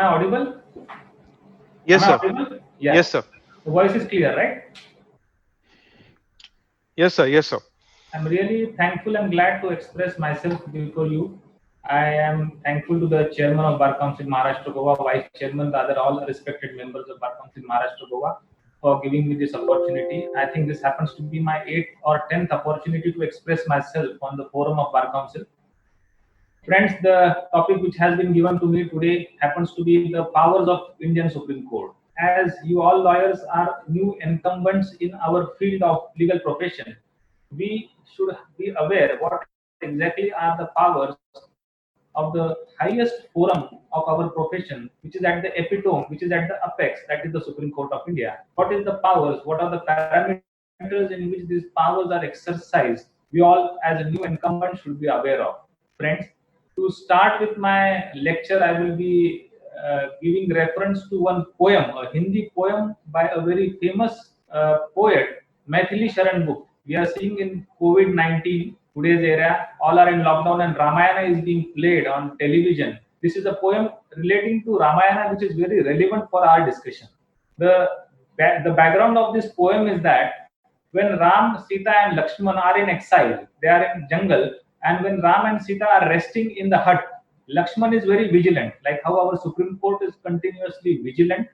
I audible? Am Yes, I sir. audible? Yes, Yes. sir. The voice is clear, right? Yes, sir. Yes, sir. I'm really thankful and glad to express myself before you. I am thankful to the chairman of Bar Council Maharashtra Goa, vice chairman, the other all respected members of Bar Council Maharashtra Goa for giving me this opportunity. I think this happens to be my 8th or 10th opportunity to express myself on the forum of Bar Council. Friends, the topic which has been given to me today happens to be the powers of Indian Supreme Court. As you all lawyers are new incumbents in our field of legal profession, we should be aware what exactly are the powers of the highest forum of our profession, which is at the epitome, which is at the apex, that is the Supreme Court of India. What is the powers? What are the parameters in which these powers are exercised? We all, as a new incumbent, should be aware of. Friends, to start with my lecture, I will be giving reference to one poem, a Hindi poem by a very famous poet, Maithili Sharan Gupta. We are seeing in COVID-19, today's era, all are in lockdown and Ramayana is being played on television. This is a poem relating to Ramayana which is very relevant for our discussion. The, the background of this poem is that when Ram, Sita and Lakshman are in exile, they are in jungle, and when Ram and Sita are resting in the hut, Lakshman is very vigilant, like how our Supreme Court is continuously vigilant.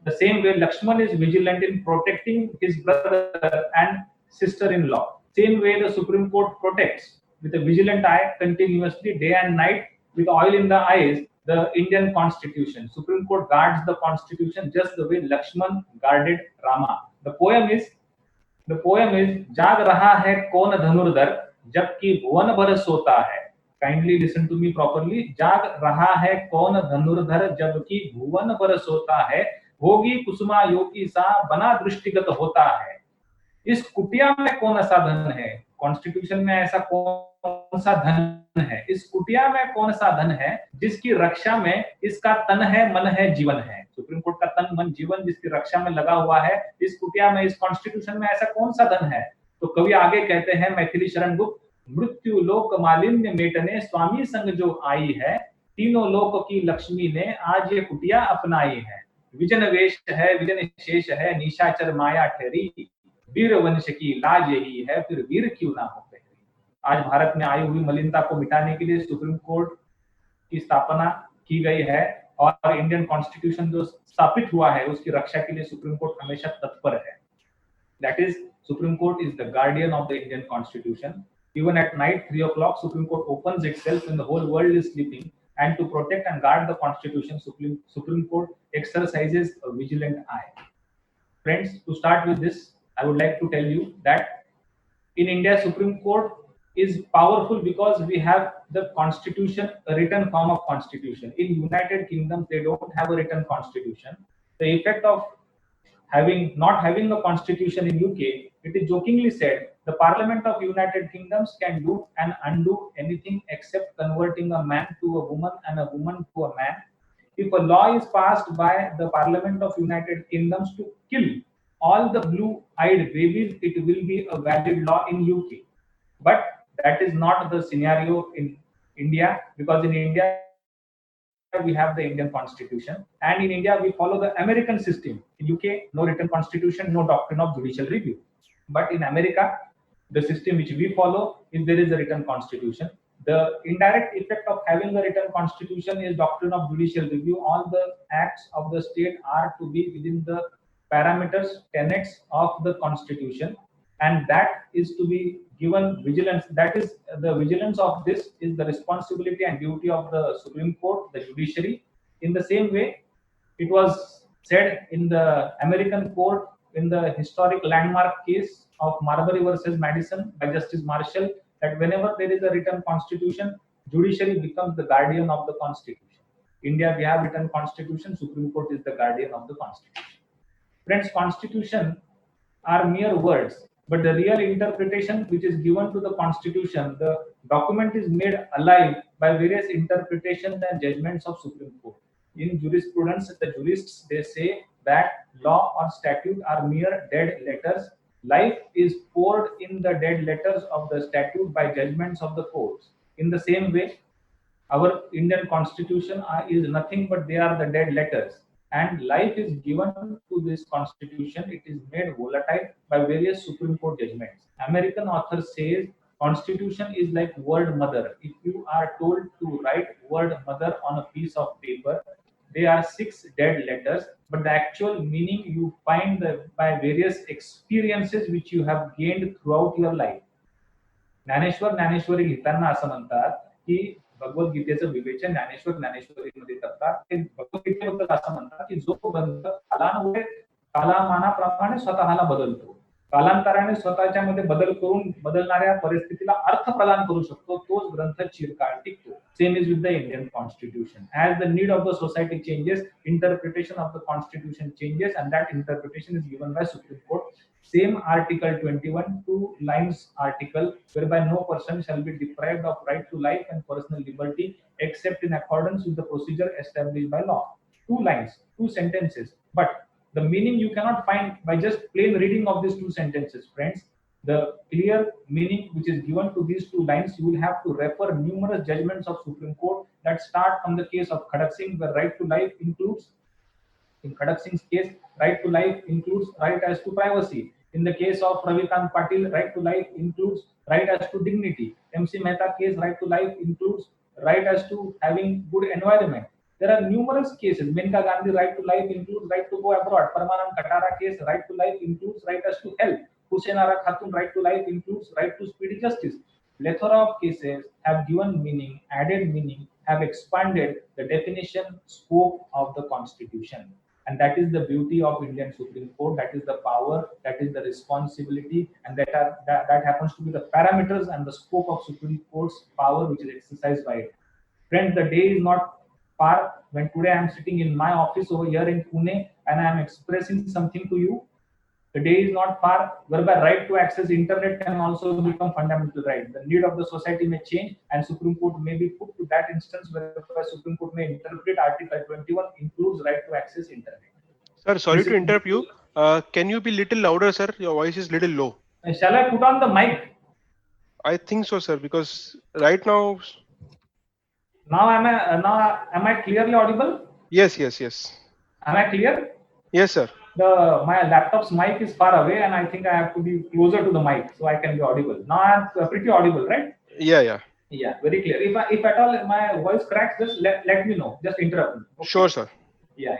The same way Lakshman is vigilant in protecting his brother and sister-in-law. Same way the Supreme Court protects with a vigilant eye continuously day and night with oil in the eyes the Indian Constitution. Supreme Court guards the Constitution just the way Lakshman guarded Rama. The poem is जाग रहा है कौन धनुर्धर जबकि भुवन भर सोता है. Kindly listen to me properly. जाग रहा है कौन धनुर्धर जबकि भुवन भर सोता है. भोगी कुसुमा योगी सा बना दृष्टिगत होता है. इस कुटिया में कौन सा धन है. कॉन्स्टिट्यूशन में ऐसा कौन सा धन है. इस कुटिया में कौन सा धन है जिसकी रक्षा में इसका तन है मन है जीवन है. सुप्रीम कोर्ट का तन मन जीवन जिसकी रक्षा में लगा हुआ है. इस कुटिया में इस कॉन्स्टिट्यूशन में ऐसा कौन सा धन है. तो कवि आगे कहते हैं मैथिली शरण गुप्त, मृत्यु लोक मालिन्य मेटने स्वामी संग जो आई है, तीनों लोक की लक्ष्मी ने आज ये कुटिया अपनाई है. विजन वेश है विजन शेष है निशाचर माया ठहरी, वीर वंश की लाज यही है फिर वीर क्यों ना हो पहरी. आज भारत में आई हुई मलिनता को मिटाने के लिए सुप्रीम कोर्ट की स्थापना की गई है और इंडियन कॉन्स्टिट्यूशन जो स्थापित हुआ है उसकी रक्षा के लिए सुप्रीम कोर्ट हमेशा तत्पर है. That is, Supreme Court is the guardian of the Indian Constitution. Even at night, 3 o'clock, Supreme Court opens itself when the whole world is sleeping, and to protect and guard the Constitution, Supreme Court exercises a vigilant eye. Friends, to start with this, I would like to tell you that in India, Supreme Court is powerful because we have the Constitution, a written form of Constitution. In United Kingdom, they don't have a written Constitution. The effect of not having a constitution in UK, it is jokingly said the Parliament of United Kingdoms can do and undo anything except converting a man to a woman and a woman to a man. If a law is passed by the Parliament of United Kingdoms to kill all the blue-eyed babies, it will be a valid law in UK. But that is not the scenario in India, because in India we have the Indian Constitution, and in India we follow the American system. In UK, no written constitution, no doctrine of judicial review. But in America, the system which we follow is there is a written constitution. The indirect effect of having a written constitution is doctrine of judicial review. All the acts of the state are to be within the parameters, tenets of the constitution, and that is to be given vigilance. That is the vigilance of this is the responsibility and duty of the Supreme Court, the judiciary. In the same way, it was said in the American court in the historic landmark case of Marbury versus Madison by Justice Marshall that whenever there is a written constitution, judiciary becomes the guardian of the constitution. India, we have written constitution, Supreme Court is the guardian of the constitution. Friends, constitution are mere words, but the real interpretation which is given to the constitution, the document is made alive by various interpretations and judgments of Supreme Court. In jurisprudence, the jurists they say that law or statute are mere dead letters. Life is poured in the dead letters of the statute by judgments of the courts. In the same way, Our Indian constitution is nothing but they are the dead letters, and life is given to this constitution. It is made volatile by various Supreme Court judgments. American author says constitution is like word mother. If you are told to write word mother on a piece of paper, they are six dead letters, but the actual meaning you find by various experiences which you have gained throughout your life. Dnyaneshwar Dnyaneshwari लिहिताना असं म्हणतात की भगवद्गीतेचं विवेचन ज्ञानेश्वर ज्ञानेश्वरीमध्ये करतात. ते भगवद्गीतेबद्दल असं म्हणतात की जो ग्रंथ कालानुरूपी कालमानाप्रमाणे स्वतःला बदलतो, कालांतराने स्वतःच्या मध्ये बदल करून बदलणाऱ्या परिस्थितीला अर्थ प्रदान करू शकतो, तोच ग्रंथ चिरकाळ टिकतो. Same is with the Indian constitution. As the need of the society changes, interpretation of the constitution changes, and that interpretation is given by Supreme Court. Same Article 21, 2 lines article, whereby no person shall be deprived of right to life and personal liberty except in accordance with the procedure established by law. Two lines, two sentences, but the meaning you cannot find by just plain reading of these two sentences, friends. The clear meaning which is given to these two lines, you will have to refer numerous judgments of Supreme Court that start from the case of Khadak Singh, where right to life includes, in Khadak Singh's case, right to life includes right as to privacy. In the case of Ravikant Patil, right to life includes right as to dignity. MC Mehta case, right to life includes right as to having good environment. There are numerous cases. Menka Gandhi, right to life includes right to go abroad. Parmanand Katara case, right to life includes right as to health. Hussein Ara Khatun, right to life includes right to speedy justice. Plethora of cases have given meaning, added meaning, have expanded the definition, scope of the Constitution. And that is the beauty of Indian Supreme Court. That is the power, that is the responsibility, and that happens to be the parameters and the scope of Supreme Court's power, which is exercised by it. Friends, the day is not far when today I am sitting in my office over here in Pune and I am expressing something to you. The day is not far whereby right to access internet can also become fundamental right. The need of the society may change, and Supreme Court may be put to that instance where Supreme Court may interpret Article 21 includes right to access internet. Sir, sorry to interrupt you. Can you be little louder, sir? Your voice is little low. Shall I put on the mic? I think so, sir, because right now. Now am I clearly audible? Yes, yes, yes. Am I clear? Yes, sir. My laptop's mic is far away, and I think I have to be closer to the mic so I can be audible. Now I'm pretty audible, right? Yeah. Yeah, very clear. If at all my voice cracks, just let me know. Just interrupt me. Okay? Sure, sir. Yeah.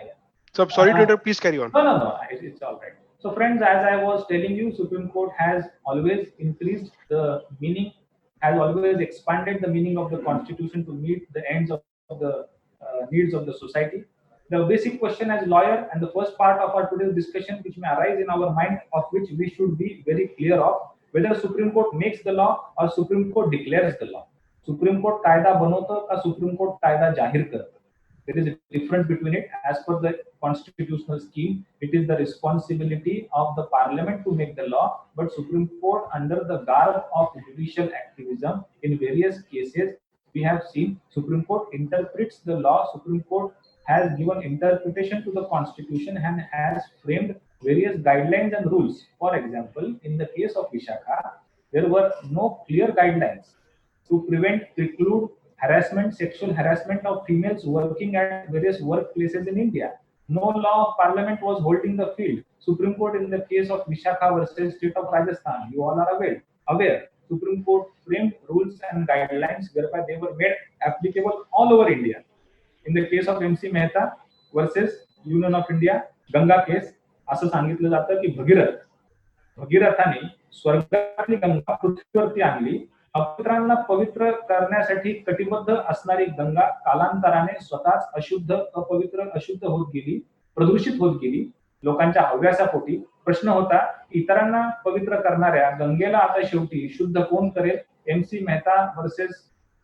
So sorry to interrupt. Please carry on. No. It's all right. So, friends, as I was telling you, Supreme Court has always increased the meaning, has always expanded the meaning of the Constitution to meet the ends of the needs of the society. The basic question as lawyer, and the first part of our today's discussion, which may arise in our mind, of which we should be very clear of, whether Supreme Court makes the law or Supreme Court declares the law. Supreme Court कायदा बनवतं का Supreme Court कायदा जाहीर करतं? There is a difference between it. As per the constitutional scheme, it is the responsibility of the parliament to make the law, but Supreme Court, under the garb of judicial activism, in various cases, we have seen Supreme Court interprets the law. Supreme Court has given interpretation to the Constitution and has framed various guidelines and rules. For example, in the case of Vishakha, there were no clear guidelines to preclude harassment, sexual harassment of females working at various workplaces in India. No law of parliament was holding the field. Supreme Court, in the case of Vishakha versus state of Rajasthan, you all are aware. Supreme Court framed rules and guidelines whereby they were made applicable all over India. In the case of MC Mehta versus Union of India, Ganga case, असं सांगितलं जातं की भगीरथाने स्वर्गातली गंगा पृथ्वीवरती आणली. अपवित्रांना पवित्र करण्यासाठी कटिबद्ध असणारी गंगा कालांतराने स्वतःच अशुद्ध होत गेली, प्रदूषित होत गेली लोकांच्या हव्यासापोटी. प्रश्न होता, इतरांना पवित्र करणाऱ्या गंगेला आता शेवटी शुद्ध कोण करेल? MC Mehta versus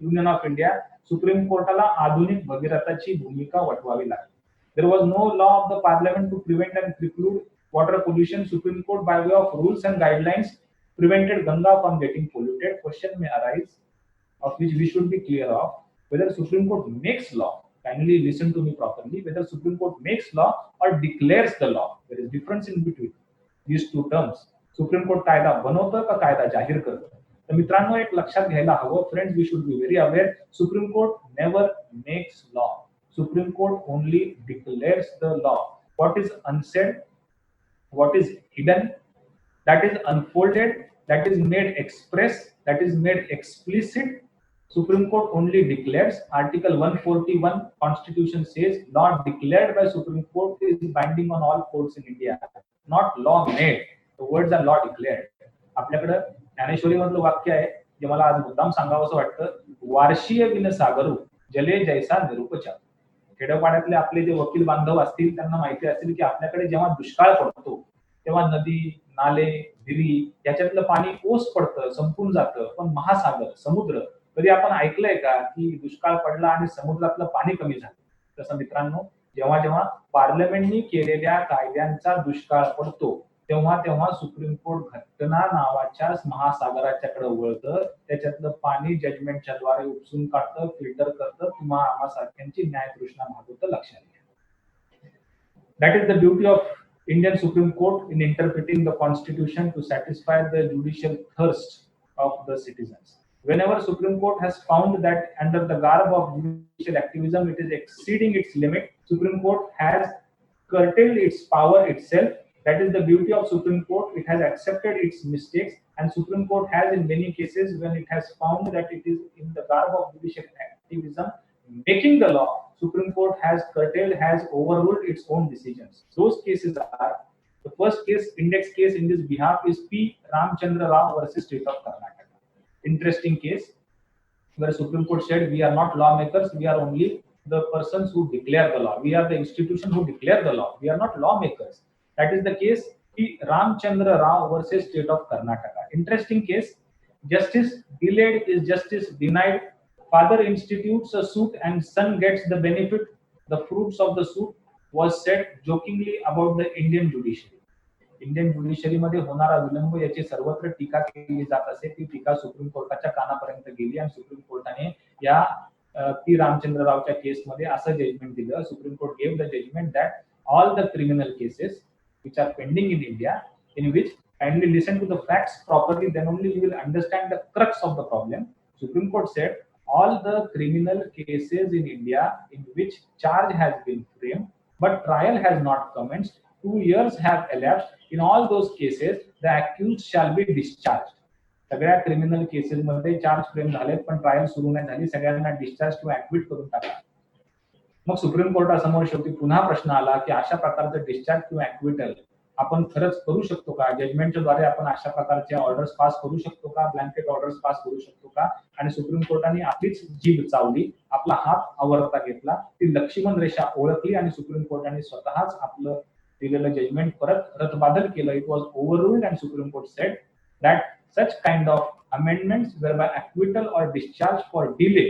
Union of India. Supreme कोर्टाला आधुनिक भगीरथाची भूमिका वठवावी लागली. There was no law of the parliament to prevent and preclude water pollution. Supreme Court, by way of rules and guidelines, prevented Ganga from getting polluted. Question may arise, of which we should be clear of, whether Supreme Court makes law. Kindly listen to me properly. Whether Supreme Court makes law or declares the law. There is difference in between these two terms. Supreme Court कायदा बनवतं का कायदा जाहीर करतं? तर मित्रांनो एक लक्षात घ्यायला हवं, friends, we should be very aware, Supreme Court never makes law, Supreme Court only declares the law. What is unsaid, what is hidden, that is unfolded, that is made express, that is made explicit, Supreme Court only declares. Article 141 Constitution says law declared by Supreme Court is binding on all courts in India, not law made. The words are law declared. आपल्याकडे ज्ञानेश्वरी मधलं वाक्य आहे जे मला आज मुद्दाम सांगावं असं वाटतं, वार्षीय विन सागरू जले जैसा निरूपचा. खेड्यापाड्यातले आपले जे वकील बांधव असतील त्यांना माहिती असेल की आपल्याकडे जेव्हा दुष्काळ पडतो तेव्हा नदी, नाले, विहिरी याच्यातलं पाणी ओस पडतं, संपून जातं. पण महासागर, समुद्र, कधी आपण ऐकलंय का की दुष्काळ पडला आणि समुद्रातलं पाणी कमी झालं? तसं मित्रांनो, जेव्हा जेव्हा पार्लमेंटनी केलेल्या कायद्यांचा दुष्काळ पडतो तेव्हा तेव्हा सुप्रीम कोर्ट घटना नावाच्या महासागराच्याकडे वळतं, त्याच्यातलं पाणी जजमेंटच्या द्वारे उपसून काढतं, फिल्टर करतं, किंवा आम्हासारख्यांची न्यायतृष्णा भागवतं. लक्षात घ्या. That is the beauty of Indian Supreme Court in interpreting the Constitution to satisfy the judicial thirst of the citizens. Whenever Supreme Court has found that under the garb of judicial activism it is exceeding its limit, Supreme Court has curtailed its power itself. That is the beauty of Supreme Court. It has accepted its mistakes, and Supreme Court has, in many cases, when it has found that it is in the garb of judicial activism making the law, Supreme Court has curtailed, has overruled its own decisions. Those cases are, the first case, index case in this behalf is P. Ramchandra Rao versus State of Karnataka. Interesting case where Supreme Court said we are not lawmakers, we are only the persons who declare the law. We are the institution who declare the law. We are not lawmakers. That is the case P. Ramchandra Rao versus State of Karnataka. Interesting case. Justice delayed is justice denied. Father institutes a suit and son gets the benefit. The fruits of the suit was said jokingly about the Indian judiciary. Indian judiciary मध्ये होणारा विलंब याची सर्वत्र टीका केली जात असे. ती टीका सुप्रीम कोर्टाच्या कानापर्यंत गेली आणि सुप्रीम कोर्टाने या पी रामचंद्र रावच्या केसमध्ये असं जजमेंट दिलं. Supreme Court gave the judgment that all the criminal cases which are pending in India, in which, kindly listen to the facts properly, then only you will understand the crux of the problem. Supreme Court said all the criminal cases in India in which charge has been framed but trial has not commenced, 2 years have elapsed. In all those cases, the accused shall be discharged. सगळ्या criminal cases मध्ये charge frame झाले पण trial सुरू नाही झाली, सगळ्यांना discharge किंवा ऍक्विट करून टाकला. मग सुप्रीम कोर्टासमोर शेवटी पुन्हा प्रश्न आला की अशा प्रकारचं डिस्चार्ज किंवा ऍक्विटल आपण खरंच करू शकतो का? जजमेंटच्या द्वारे आपण अशा प्रकारच्या ऑर्डर्स पास करू शकतो का? ब्लँकेट ऑर्डर्स पास करू शकतो का? आणि सुप्रीम कोर्टाने आपलीच जीभ चावली, आपला हात आवरता घेतला, ती लक्ष्मण रेषा ओळखली आणि सुप्रीम कोर्टाने स्वतःच आपलं दिलेलं जजमेंट परत रद्दबातल केलं. It was overruled and Supreme Court said that such kind of amendments whereby acquittal or discharge for delay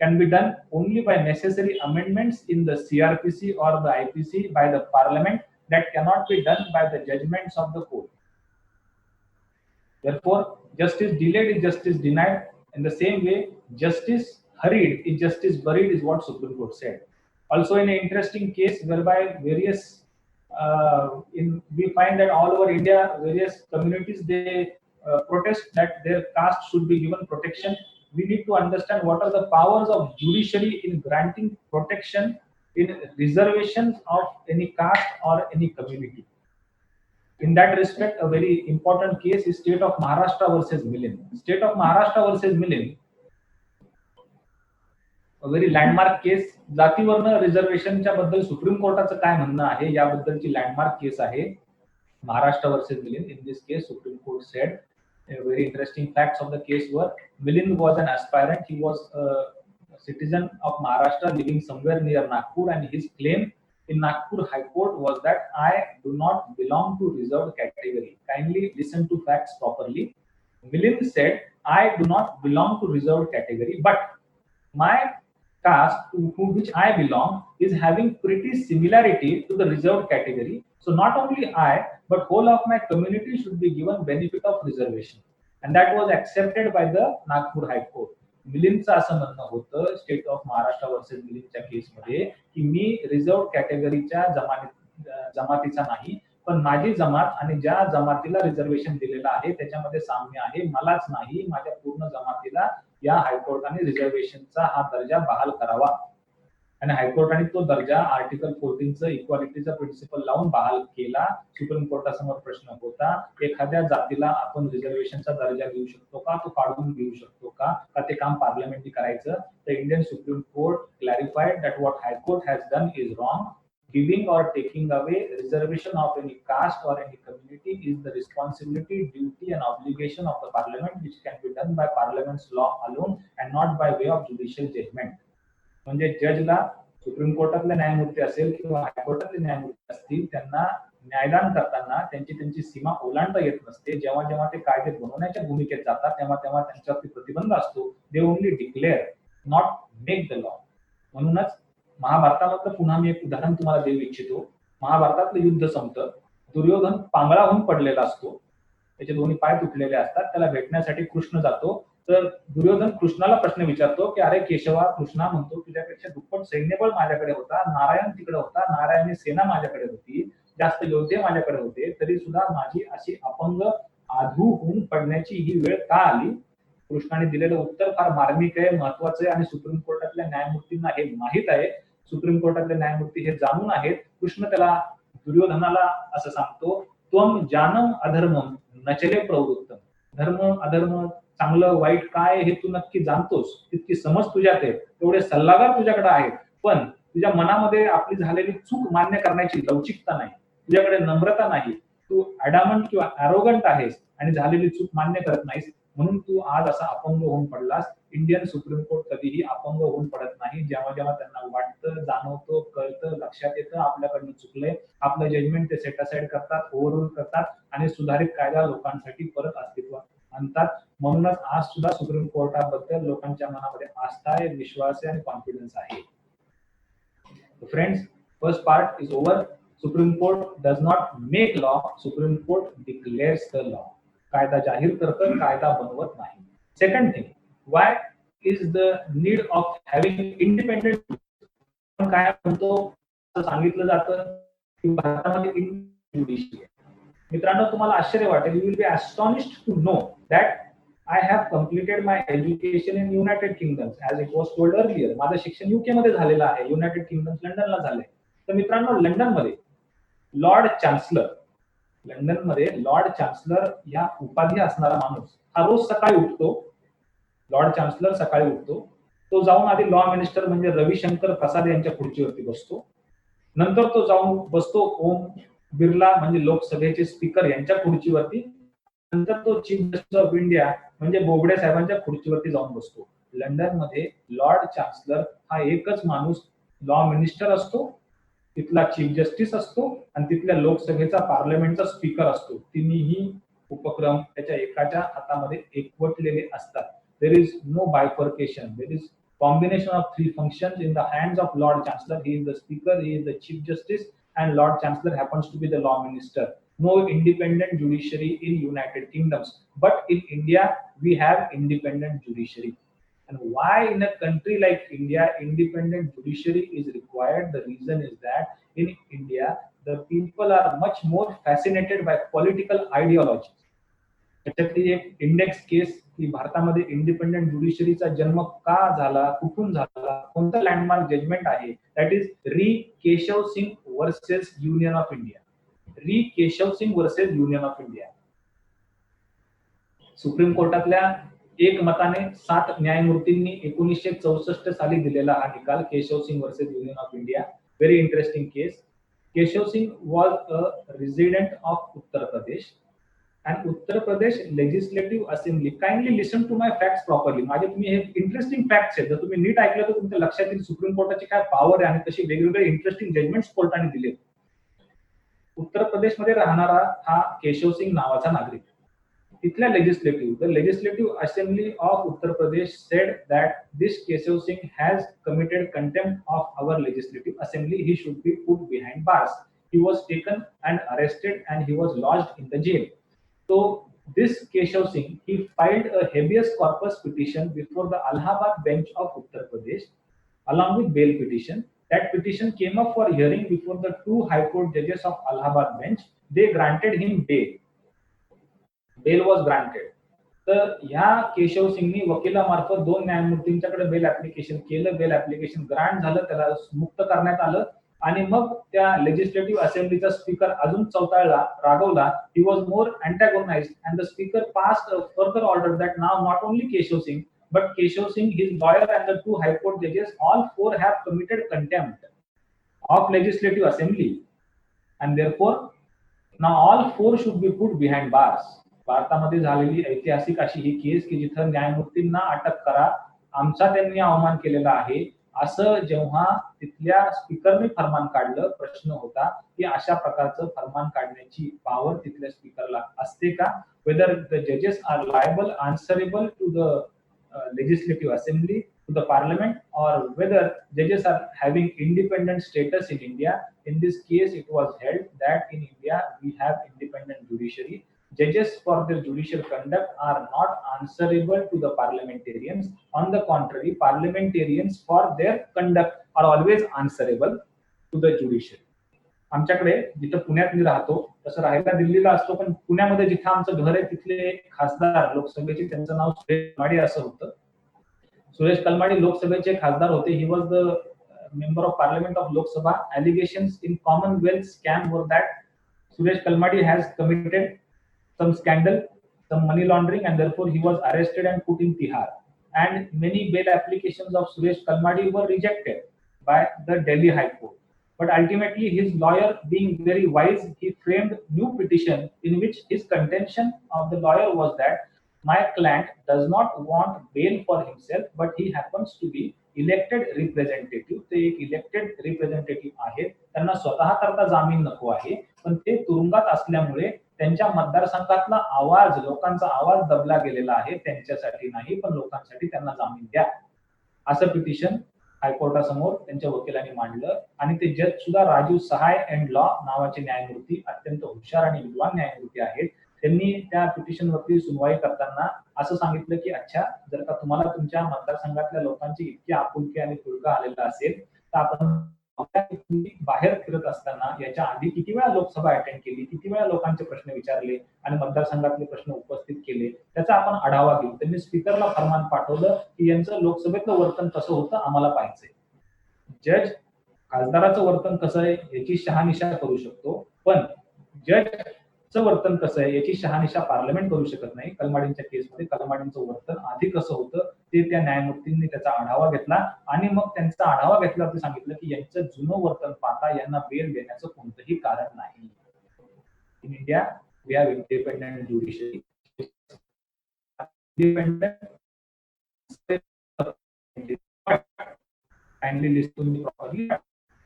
can be done only by necessary amendments in the CRPC or the IPC by the parliament, that cannot be done by the judgments of the court. Therefore, justice delayed is justice denied. In the same way, justice hurried is justice buried is what Supreme Court said. Also, in an interesting case whereby various we find that all over India, various communities they protest that their caste should be given protection. We need to understand what are the powers of judiciary in granting protection in reservations of any caste or any community. In that respect, a very important case is State of Maharashtra versus Milin. State of Maharashtra versus Milin, a very landmark case. जातीवर्ण रिझर्वेशनच्या बद्दल supreme कोर्टाचं काय म्हणणं आहे याबद्दलची landmark केस आहे Maharashtra versus Milind. In this case, Supreme Court said very interesting facts of the case were Milind was an aspirant. He was a citizen of Maharashtra living somewhere near Nagpur, and his claim in Nagpur High Court was that I do not belong to reserved category. Kindly listen to facts properly. Milind said, I do not belong to reserved category, but my caste to which I belong is having pretty similarity to the reserved category. So not only I, but whole of my community should be given benefit of reservation. And that was accepted by the Nagpur High Court. मिलिंदचं असं म्हणणं होतं state of Maharashtra versus मिलिंदच्या केसमध्ये की मी reserved कॅटेगरीच्या जमातीचा नाही, पण माझी जमात आणि ज्या जमातीला रिझर्वेशन दिलेलं आहे त्याच्यामध्ये साम्य आहे, मलाच नाही माझ्या पूर्ण जमातीला या हायकोर्टाने रिझर्वेशनचा हा दर्जा बहाल करावा. आणि हायकोर्टाने तो दर्जा आर्टिकल 14चं इक्वालिटीचा प्रिन्सिपल लावून बहाल केला. सुप्रीम कोर्टासमोर प्रश्न होता, एखाद्या जातीला आपण रिझर्वेशनचा दर्जा देऊ शकतो का, तो काढून देऊ शकतो का, ते काम पार्लमेंटने करायचं. तर Indian Supreme Court clarified that what High Court has done is wrong. Giving or taking away reservation of any caste or any community is the responsibility, duty and obligation of the parliament, which can be done by parliament's law alone and not by way of judicial judgment. म्हणजे जजला supreme कोर्टातले न्यायमूर्ती असेल किंवा हायकोर्टातले न्यायमूर्ती असतील त्यांना न्यायदान करताना त्यांची सीमा ओलांडता येत नसते. जेव्हा जेव्हा ते कायदे बनवण्याच्या भूमिकेत जातात तेव्हा तेव्हा त्यांच्यावरती प्रतिबंध असतो. They only declare, not make the law. म्हणूनच महाभारतामधलं पुन्हा मी एक उदाहरण तुम्हाला देऊ इच्छितो. महाभारतातलं युद्ध संपतं, दुर्योधन पांगळाहून पडलेला असतो, त्याचे दोन्ही पाय तुटलेले असतात. त्याला भेटण्यासाठी कृष्ण जातो. तर दुर्योधन कृष्णाला प्रश्न विचारतो की अरे केशवा, कृष्णा म्हणतो तुझ्यापेक्षा दुप्पट सैन्यबळ माझ्याकडे होता, नारायण तिकडे होता, नारायणी सेना माझ्याकडे होती, जास्त योद्धे माझ्याकडे होते, तरी सुद्धा माझी अशी अपंग आधू होऊन पडण्याची ही वेळ का आली. कृष्णाने दिलेलं उत्तर फार मार्मिक आहे, महत्वाचं आहे आणि सुप्रीम कोर्टातल्या न्यायमूर्तींना हे माहित आहे. सुप्रीम कोर्टातले न्यायमूर्ती हे जाणून आहेत. कृष्ण त्याला दुर्योधनाला असं सांगतो, त्वम जानम अधर्मम नचले प्रवृत्तम. धर्म अधर्म, चांगलं वाईट काय हे तू नक्की जाणतोस, तितकी समज तुझ्यात आहे, तेवढे सल्लागार तुझ्याकडे आहेत, पण तुझ्या मनामध्ये आपली झालेली चूक मान्य करण्याची लवचिकता नाही, तुझ्याकडे नम्रता नाही, तू ॲडॅमंट किंवा ॲरोगंट आहेस आणि झालेली चूक मान्य करत नाहीस, म्हणून तू आज असा अपंग होऊन पडलास. इंडियन सुप्रीम कोर्ट कधीही अपंग होऊन पडत नाही. जेव्हा जेव्हा त्यांना वाटतं, जाणवतं, कळतं, लक्षात येतं आपल्याकडनं चुकलंय, आपलं जजमेंट ते सेट असाइड करतात, ओव्हररूल करतात आणि सुधारित कायदा लोकांसाठी परत अस्तित्वात आणतात. म्हणूनच आज सुद्धा सुप्रीम कोर्टाबद्दल लोकांच्या मनामध्ये आस्था आहे, विश्वास आहे आणि कॉन्फिडन्स आहे. Friends, first part is over. Supreme Court does not make law, Supreme Court declares the law. कायदा जाहीर करतं, कायदा बनवत नाही. Second thing, why is the need of having independent. काय म्हणतो सांगितलं जातं की भारतामध्ये ज्युडिशियरी. मित्रांनो, तुम्हाला आश्चर्य वाटेल, you will be astonished to know that I have completed my education in United Kingdom as it was told earlier. माझं शिक्षण UK मध्ये झालेलं आहे, युनायटेड किंगडम लंडनला झालंय. तर मित्रांनो, लंडनमध्ये लॉर्ड चान्सलर, लंडनमध्ये लॉर्ड चान्सलर या उपाधी असणारा माणूस हा रोज सकाळी उठतो. लॉर्ड चान्सलर सकाळी उठतो, तो जाऊन आधी लॉ मिनिस्टर म्हणजे रविशंकर प्रसाद यांच्या खुर्चीवरती बसतो. नंतर तो जाऊन बसतो ओम बिर्ला म्हणजे लोकसभेचे स्पीकर यांच्या खुर्चीवरती. नंतर तो चीफ जस्टिस ऑफ इंडिया म्हणजे बोबडे साहेबांच्या खुर्चीवरती जाऊन बसतो. लंडनमध्ये लॉर्ड चान्सलर हा एकच माणूस लॉ मिनिस्टर असतो, तिथला चीफ जस्टिस असतो आणि तिथल्या लोकसभेचा पार्लमेंटचा स्पीकर असतो. तिन्ही उपक्रम त्याच्या एकाच्या हातामध्ये एकवटलेले असतात. There is no bifurcation, there is combination of three functions in the hands of Lord Chancellor. He is the Speaker, he is the Chief Justice, and Lord Chancellor happens to be the Law Minister. No independent judiciary in United Kingdoms, but in India we have independent judiciary. And why in a country like India independent judiciary is required? The reason is that in India the people are much more fascinated by political ideology. त्याच्यातली एक index केस की भारतामध्ये independent ज्युडिशरीचा जन्म का झाला, कुठून झाला, कोणतं लँडमार्क जजमेंट आहे, that is re Keshav Singh versus Union of India. Re Keshav Singh versus Union of India. Supreme कोर्टातल्या एक मताने 7 न्यायमूर्तींनी 1964 साली दिलेला हा निकाल, Keshav Singh versus Union of India. Very interesting case. Keshav Singh was a resident of Uttar Pradesh and Uttar Pradesh Legislative Assembly. Kindly listen to my facts properly. माझे तुम्ही हे इंटरेस्टिंग फॅक्ट्स आहेत, जर तुम्ही नीट ऐकलं तर तुमच्या लक्षात येईल सुप्रीम कोर्टाची काय पॉवर आहे आणि कशी वेगवेगळे इंटरेस्टिंग जजमेंट्स कोर्टाने दिले. उत्तर प्रदेशमध्ये राहणारा हा केशव सिंग नावाचा नागरिक, तिथल्या legislative assembly of Uttar Pradesh said that this Keshav Singh has committed contempt of our legislative assembly. He should be put behind bars. He was taken and arrested and he was lodged in the jail. So this Keshav Singh, he filed a habeas corpus petition before the Allahabad bench of Uttar Pradesh along with bail petition. that petition came up for hearing before the 2 High Court judges of Allahabad bench. They granted him bail. Bail was granted. तर ह्या Keshav सिंगनी वकिलामार्फत 2 न्यायमूर्तींच्याकडे bell application केलं. Bell application grant झालं, त्याला मुक्त करण्यात आलं आणि मग त्या लेजिस्लेटिव्ह असेंब्लीचा स्पीकर अजून चौताळला, रागवला. He was more antagonized and the speaker passed a further order that now not only Keshav Singh but Keshav Singh, his lawyer and the 2 High Court judges, all 4 have committed contempt of Legislative Assembly, and therefore now all 4 should be put behind bars. भारतामध्ये झालेली ऐतिहासिक अशी ही केस की जिथं न्यायमूर्तींना अटक करा, आमचा त्यांनी अवमान केलेला आहे असं जेव्हा तिथल्या स्पीकरने फरमान काढलं, प्रश्न होता की अशा प्रकारचं फरमान काढण्याची पॉवर तिथल्या स्पीकरला असते का? Whether the judges are liable, answerable to the legislative assembly, to the parliament, or whether judges are having independent status in India. In this case, it was held that in India we have independent judiciary. Judges for their judicial conduct are not answerable to the parliamentarians. On the contrary, parliamentarians for their conduct are always answerable to the judiciary. आमच्याकडे जिथं पुण्यात मी राहतो तसं राहायला दिल्लीला असतो, पण पुण्यामध्ये जिथं आमचं घर आहे तिथले खासदार लोकसभेचे, त्यांचं नाव सुरेश कलमाडी असं होतं. सुरेश कलमाडी लोकसभेचे खासदार होते. He was the member of parliament of Lok Sabha. Allegations in Commonwealth scam वर that Suresh Kalmadi has committed some scandal, some money laundering, and therefore he was arrested and put in Tihar. And many bail applications of Suresh Kalmadi were rejected by the Delhi High Court. But ultimately, his lawyer, being very wise, he framed new petition in which his contention of the lawyer was that my client does not want bail for himself, but he happens to be elected representative. ते एक elected representative आहेत, त्यांना स्वतः करता जामीन नको आहे, पण ते तुरुंगात असल्यामुळे त्यांच्या मतदारसंघातला आवाज, लोकांचा आवाज दबला गेलेला आहे, त्यांच्यासाठी नाही पण लोकांसाठी त्यांना जामीन द्या असं पिटिशन हायकोर्टासमोर त्यांच्या वकिलांनी मांडलं. आणि ते जज सुद्धा राजीव सहाय अँड लॉ नावाचे न्यायमूर्ती, अत्यंत हुशार आणि विद्वान न्यायमूर्ती आहेत. त्यांनी त्या पिटिशनवरती सुनवाई करताना असं सांगितलं की अच्छा, जर का तुम्हाला तुमच्या मतदारसंघातल्या लोकांची इतकी आपुलकी आणि तुळका आलेला असेल तर आपण बाहेर फिरत असताना याच्या आधी किती वेळा लोकसभा अटेंड केली, किती वेळा लोकांचे प्रश्न विचारले आणि मतदारसंघातले प्रश्न उपस्थित केले, त्याचा आपण आढावा घेऊ. त्यांनी स्पीकरला फरमान पाठवलं की यांचं लोकसभेतलं वर्तन कसं होतं आम्हाला पाहायचंय. जज खासदाराचं वर्तन कसं आहे याची शहानिशा करू शकतो, पण जजचं वर्तन कसं आहे याची शहानिशा पार्लमेंट करू शकत नाही. कलमाडींच्या केसमध्ये कलमाडींचं वर्तन आधी कसं होतं ते त्या न्यायमूर्तींनी त्याचा आढावा घेतला आणि मग त्यांचा आढावा घेतल्यावरती सांगितलं की यांचं जुनं वर्तन पाहता यांना बेल देण्याचं कोणतंही कारण नाही. In India we have independent judiciary. Independent kindly listen properly.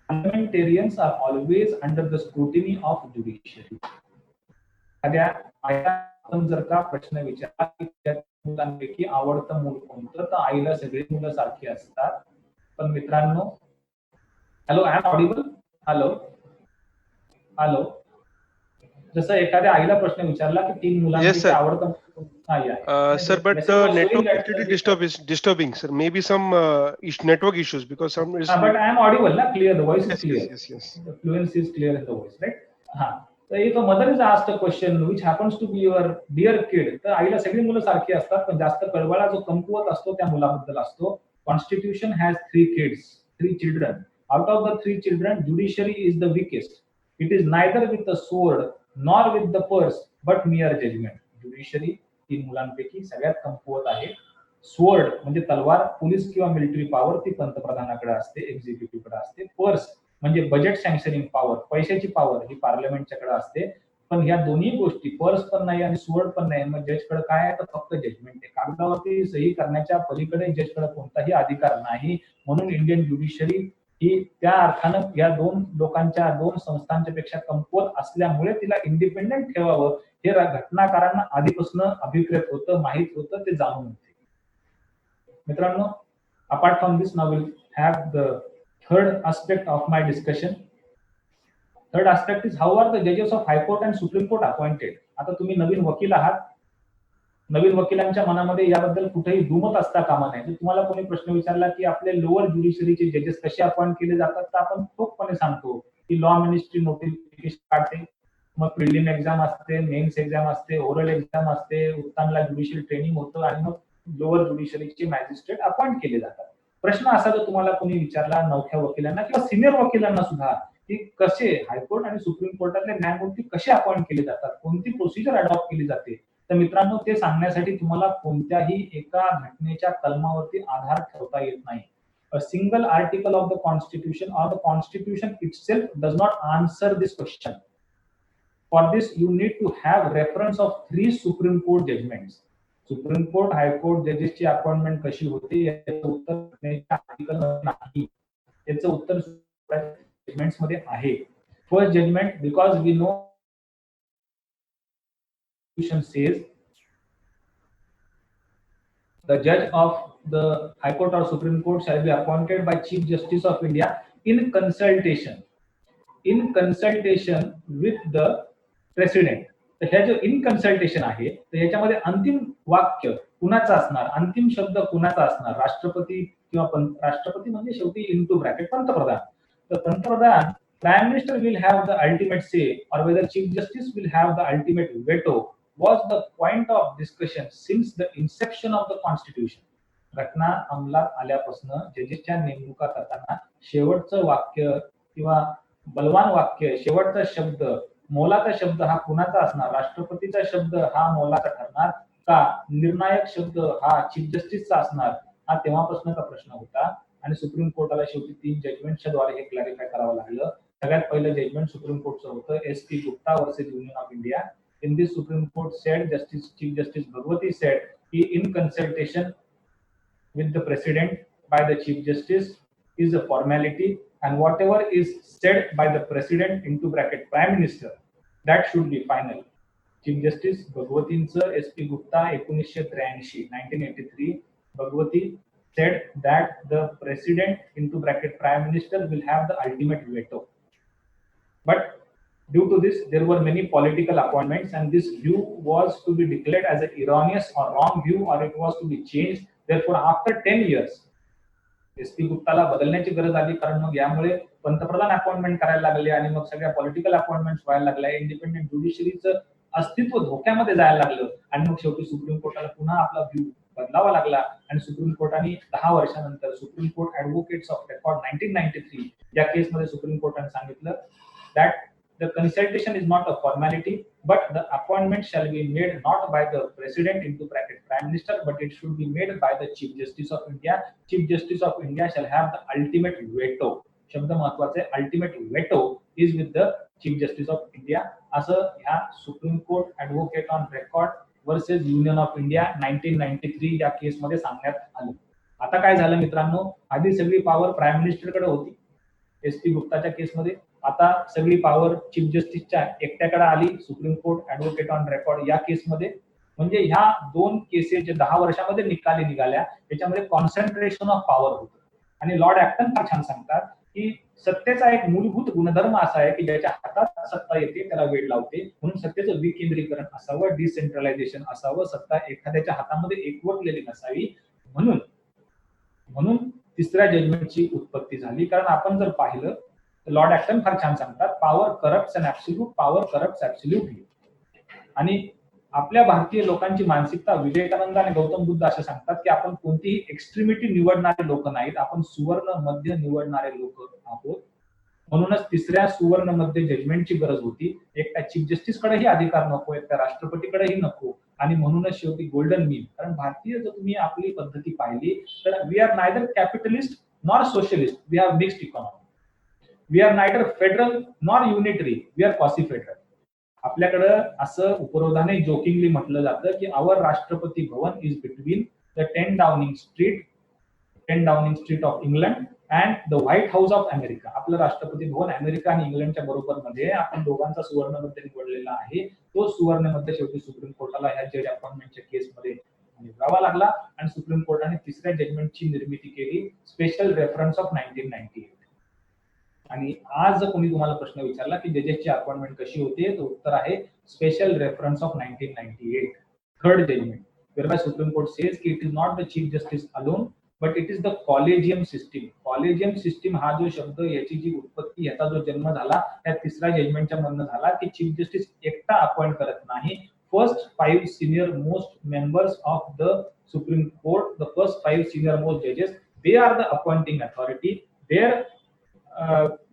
Parliamentarians are always under the scrutiny of judiciary. आपण जर का प्रश्न विचारला की त्या मुलांपैकी आवडतं मूल कोणतं, तर आईला सगळी मुलं सारखी असतात. पण मित्रांनो, hello, I am audible? Hello hello. जसं एखाद्या आईला प्रश्न विचारला की 3 मुलांपैकी आवडतं sir, but the network is disturbing, sir. Maybe some network issues because some. But I am audible, na? Clear. The voice is yes, clear. Yes. The fluency is clear in the voice, right? So if a mother is asked a question which happens to be your dear kid, तर आईला सगळी मुलं सारखी असतात, पण जास्त कळवळा जो कमकुवत असतो त्या मुलाबद्दल असतो. Constitution has 3 kids, 3 children. Out of the 3 children, judiciary is the weakest. It is neither with the sword nor with the purse, but mere judgment. Judiciary 3 मुलांपैकी सगळ्यात कमकुवत आहे. स्वॉर्ड म्हणजे तलवार, पोलीस किंवा मिलिटरी पॉवर ती पंतप्रधानाकडे असते, एक्झिक्युटिव्हकडे असते. पर्स म्हणजे बजेट सँक्शनिंग पॉवर, पैशाची पॉवर ही पार्लमेंटच्याकडे असते. पण ह्या दोन्ही गोष्टी, पर्स पण नाही आणि स्वॉर्ड पण नाही, मग जजकडे काय आहे तर फक्त जजमेंट आहे. कागदावरती सही करण्याच्या पलीकडे जजकडे कोणताही अधिकार नाही. म्हणून इंडियन ज्युडिशियरी ही त्या अर्थानं या 2 लोकांच्या, 2 संस्थांच्या पेक्षा कमकुवत असल्यामुळे तिला इंडिपेंडेंट ठेवावं हे घटनाकारांना आधीपासून अभिप्रेत होतं, माहित होतं, ते जाणून होते. मित्रांनो, apart from this, now will have the third aspect of my discussion. Third aspect is how are the judges of High Court and Supreme Court appointed. आता तुम्ही नवीन वकील आहात, नवीन वकिलांच्या मनामध्ये याबद्दल कुठेही दुमत असता कामा नये. जर तुम्हाला कोणी प्रश्न विचारला की आपले लोअर ज्युडिशरीचे जजेस कसे अपॉइंट केले जातात, तर आपण ठोकपणे सांगतो की लॉ मिनिस्ट्री नोटिफिकेशन काढते, मग प्रिलिम एक्झाम असते, मेन्स एक्झाम असते, ओरल एक्झाम असते, उत्तमला ज्युडिशियल ट्रेनिंग होतं आणि मग लोअर ज्युडिशरीचे मॅजिस्ट्रेट अपॉइंट केले जातात. प्रश्न असा जर तुम्हाला कोणी विचारला नवख्या वकिलांना किंवा सिनियर वकिलांना सुद्धा की कसे हायकोर्ट आणि सुप्रीम कोर्टातले न्यायमूर्ती कसे अपॉइंट केले जातात, कोणती प्रोसिजर अडॉप्ट केली जाते, तर मित्रांनो ते सांगण्यासाठी तुम्हाला कोणत्याही एका घटनेच्या कलमावरती आधार ठेवता येत नाही. A single article of the constitution or the constitution itself does not answer this question. For this you need to have reference of 3 Supreme Court judgments. Supreme Court High Court जजेसची अपॉइंटमेंट कशी होते याचं उत्तर घटनेच्या आर्टिकल नाही, याचं उत्तर judgments मध्ये आहे. First judgment, because we know says the judge of the High Court or Supreme Court shall be appointed by Chief Justice of India in consultation with the President. तर ह्या जो इन कन्सल्टेशन आहे, तर याच्यामध्ये अंतिम वाक्य कुणाचा असणार, अंतिम शब्द कुणाचा असणार, राष्ट्रपती किंवा राष्ट्रपती म्हणजे शेवटी इनटू ब्रॅकेट पंतप्रधान. तर पंतप्रधान, prime minister will have the ultimate say or whether chief justice will have the ultimate veto was the point of discussion since the inception of the constitution. घटना अंमलात आल्यापासून जजेसच्या नेमणुका करताना शेवटचं वाक्य किंवा बलवान वाक्य, शेवटचा शब्द, मोलाचा शब्द हा कुणाचा असणार, राष्ट्रपतीचा शब्द हा मोलाचा ठरणार का निर्णायक शब्द हा चीफ जस्टिसचा असणार, हा तेव्हापासूनचा प्रश्न होता. आणि सुप्रीम कोर्टाला शेवटी 3 जजमेंटच्या द्वारे हे क्लॅरिफाय करावं लागलं. सगळ्यात पहिलं जजमेंट सुप्रीम कोर्टचं होतं, SP Gupta versus Union of India. In this Supreme Court said, Chief Justice Bhagwati said, in consultation with the President by the Chief Justice is a formality, and whatever is said by the President into bracket Prime Minister, that should be final. Chief Justice Bhagwatinचं SP Gupta 1983 Bhagwati said that the President into bracket Prime Minister will have the ultimate veto. But due to this, there were many political appointments, and this view was to be declared as an erroneous or wrong view, or it was to be changed. Therefore, after 10 years, SP गुप्ताला बदलण्याची गरज आली, कारण मग यामुळे पंतप्रधान appointment करायला लागले आणि मग सगळ्या पॉलिटिकल अपॉइंटमेंट्स व्हायला लागल्या, इंडिपेंडेंट ज्युडिशरीचं अस्तित्व धोक्यामध्ये जायला लागलं आणि मग शेवटी सुप्रीम कोर्टाला पुन्हा आपला व्ह्यू बदलावा लागला. आणि सुप्रीम कोर्टाने 10 वर्षानंतर सुप्रीम कोर्ट ऍडव्होकेट्स ऑफ रेकॉर्ड 1993 या केसमध्ये सुप्रीम कोर्टाने सांगितलं that the consultation is not a formality, but the appointment shall be made not by the President into bracket Prime Minister, but it should be made by the Chief Justice of India. Chief Justice of India shall have the ultimate veto. शब्द महत्वाचे, ultimate veto is with the Chief Justice of India. असं ह्या supreme court advocate on record versus Union of India 1993 या केसमध्ये सांगण्यात आलं. आता काय झालं मित्रांनो, आधी सगळी पॉवर प्राईम मिनिस्टरकडे होती SP गुप्ताच्या केसमध्ये, आता सगळी पॉवर चीफ जस्टिसच्या एकट्याकडे आली supreme court advocate on record या केसमध्ये. म्हणजे ह्या 2 केसेस जे 10 वर्षामध्ये निकाल्या त्याच्यामध्ये कॉन्सन्ट्रेशन ऑफ पॉवर होतं. आणि लॉर्ड ऍक्टन फार छान सांगतात की सत्तेचा एक मूलभूत गुणधर्म असा आहे की ज्याच्या हातात सत्ता येते त्याला वेळ लावते, म्हणून सत्तेचं विकेंद्रीकरण असावं, डिसेंट्रलायझेशन असावं, सत्ता एखाद्याच्या हातामध्ये एकवटलेली नसावी. म्हणून तिसऱ्या जजमेंटची उत्पत्ती झाली. कारण आपण जर पाहिलं लॉर्ड ऍक्टन फार छान सांगतात, power corrupts and absolute power corrupts absolutely. आणि आपल्या भारतीय लोकांची मानसिकता, विवेकानंद आणि गौतम बुद्ध असं सांगतात की आपण कोणतीही एक्स्ट्रीमिटी निवडणारे लोक नाहीत, आपण सुवर्ण मध्य निवडणारे लोक आहोत. म्हणूनच तिसऱ्या सुवर्ण मध्य जजमेंटची गरज होती. एक त्या चीफ जस्टिस कडेही अधिकार नको, एक त्या राष्ट्रपतीकडेही नको, आणि म्हणूनच शेवटी गोल्डन मीन. कारण भारतीय जर तुम्ही आपली पद्धती पाहिली तर we are neither capitalist nor socialist, we have mixed economy. We are neither federal nor unitary, we are quasi federal. आपल्याकडं असं उपरोधाने जोकिंगली म्हटलं जातं की our Rashtrapati Bhavan is between the 10 Downing Street of England and the White House of America. आपलं राष्ट्रपती भवन America आणि इंग्लंडच्या बरोबर मध्ये आपण दोघांचा सुवर्णमध्य निवडलेला आहे. तो सुवर्णमध्य शेवटी सुप्रीम कोर्टाला ह्या जज अपॉइंटमेंटच्या केसमध्ये निवडावा लागला आणि सुप्रीम कोर्टाने तिसऱ्या जजमेंटची निर्मिती केली, स्पेशल रेफरन्स ऑफ 1998. आणि आज जर कोणी तुम्हाला प्रश्न विचारला की जजेसची अपॉइंटमेंट कशी होते, तर उत्तर आहे special reference of 1998, third judgment. whereby Supreme Court says कि it is not the Chief Justice alone, but it is the collegium system. Collegium system हा जो शब्द, याची जी उत्पत्ती, याचा जो जन्म झाला त्या तिसऱ्या जजमेंटच्या मधनं झाला की चीफ जस्टिस एकटा अपॉइंट करत नाही. First 5 senior most members of the Supreme Court, the first 5 senior most judges, they are the appointing authority. There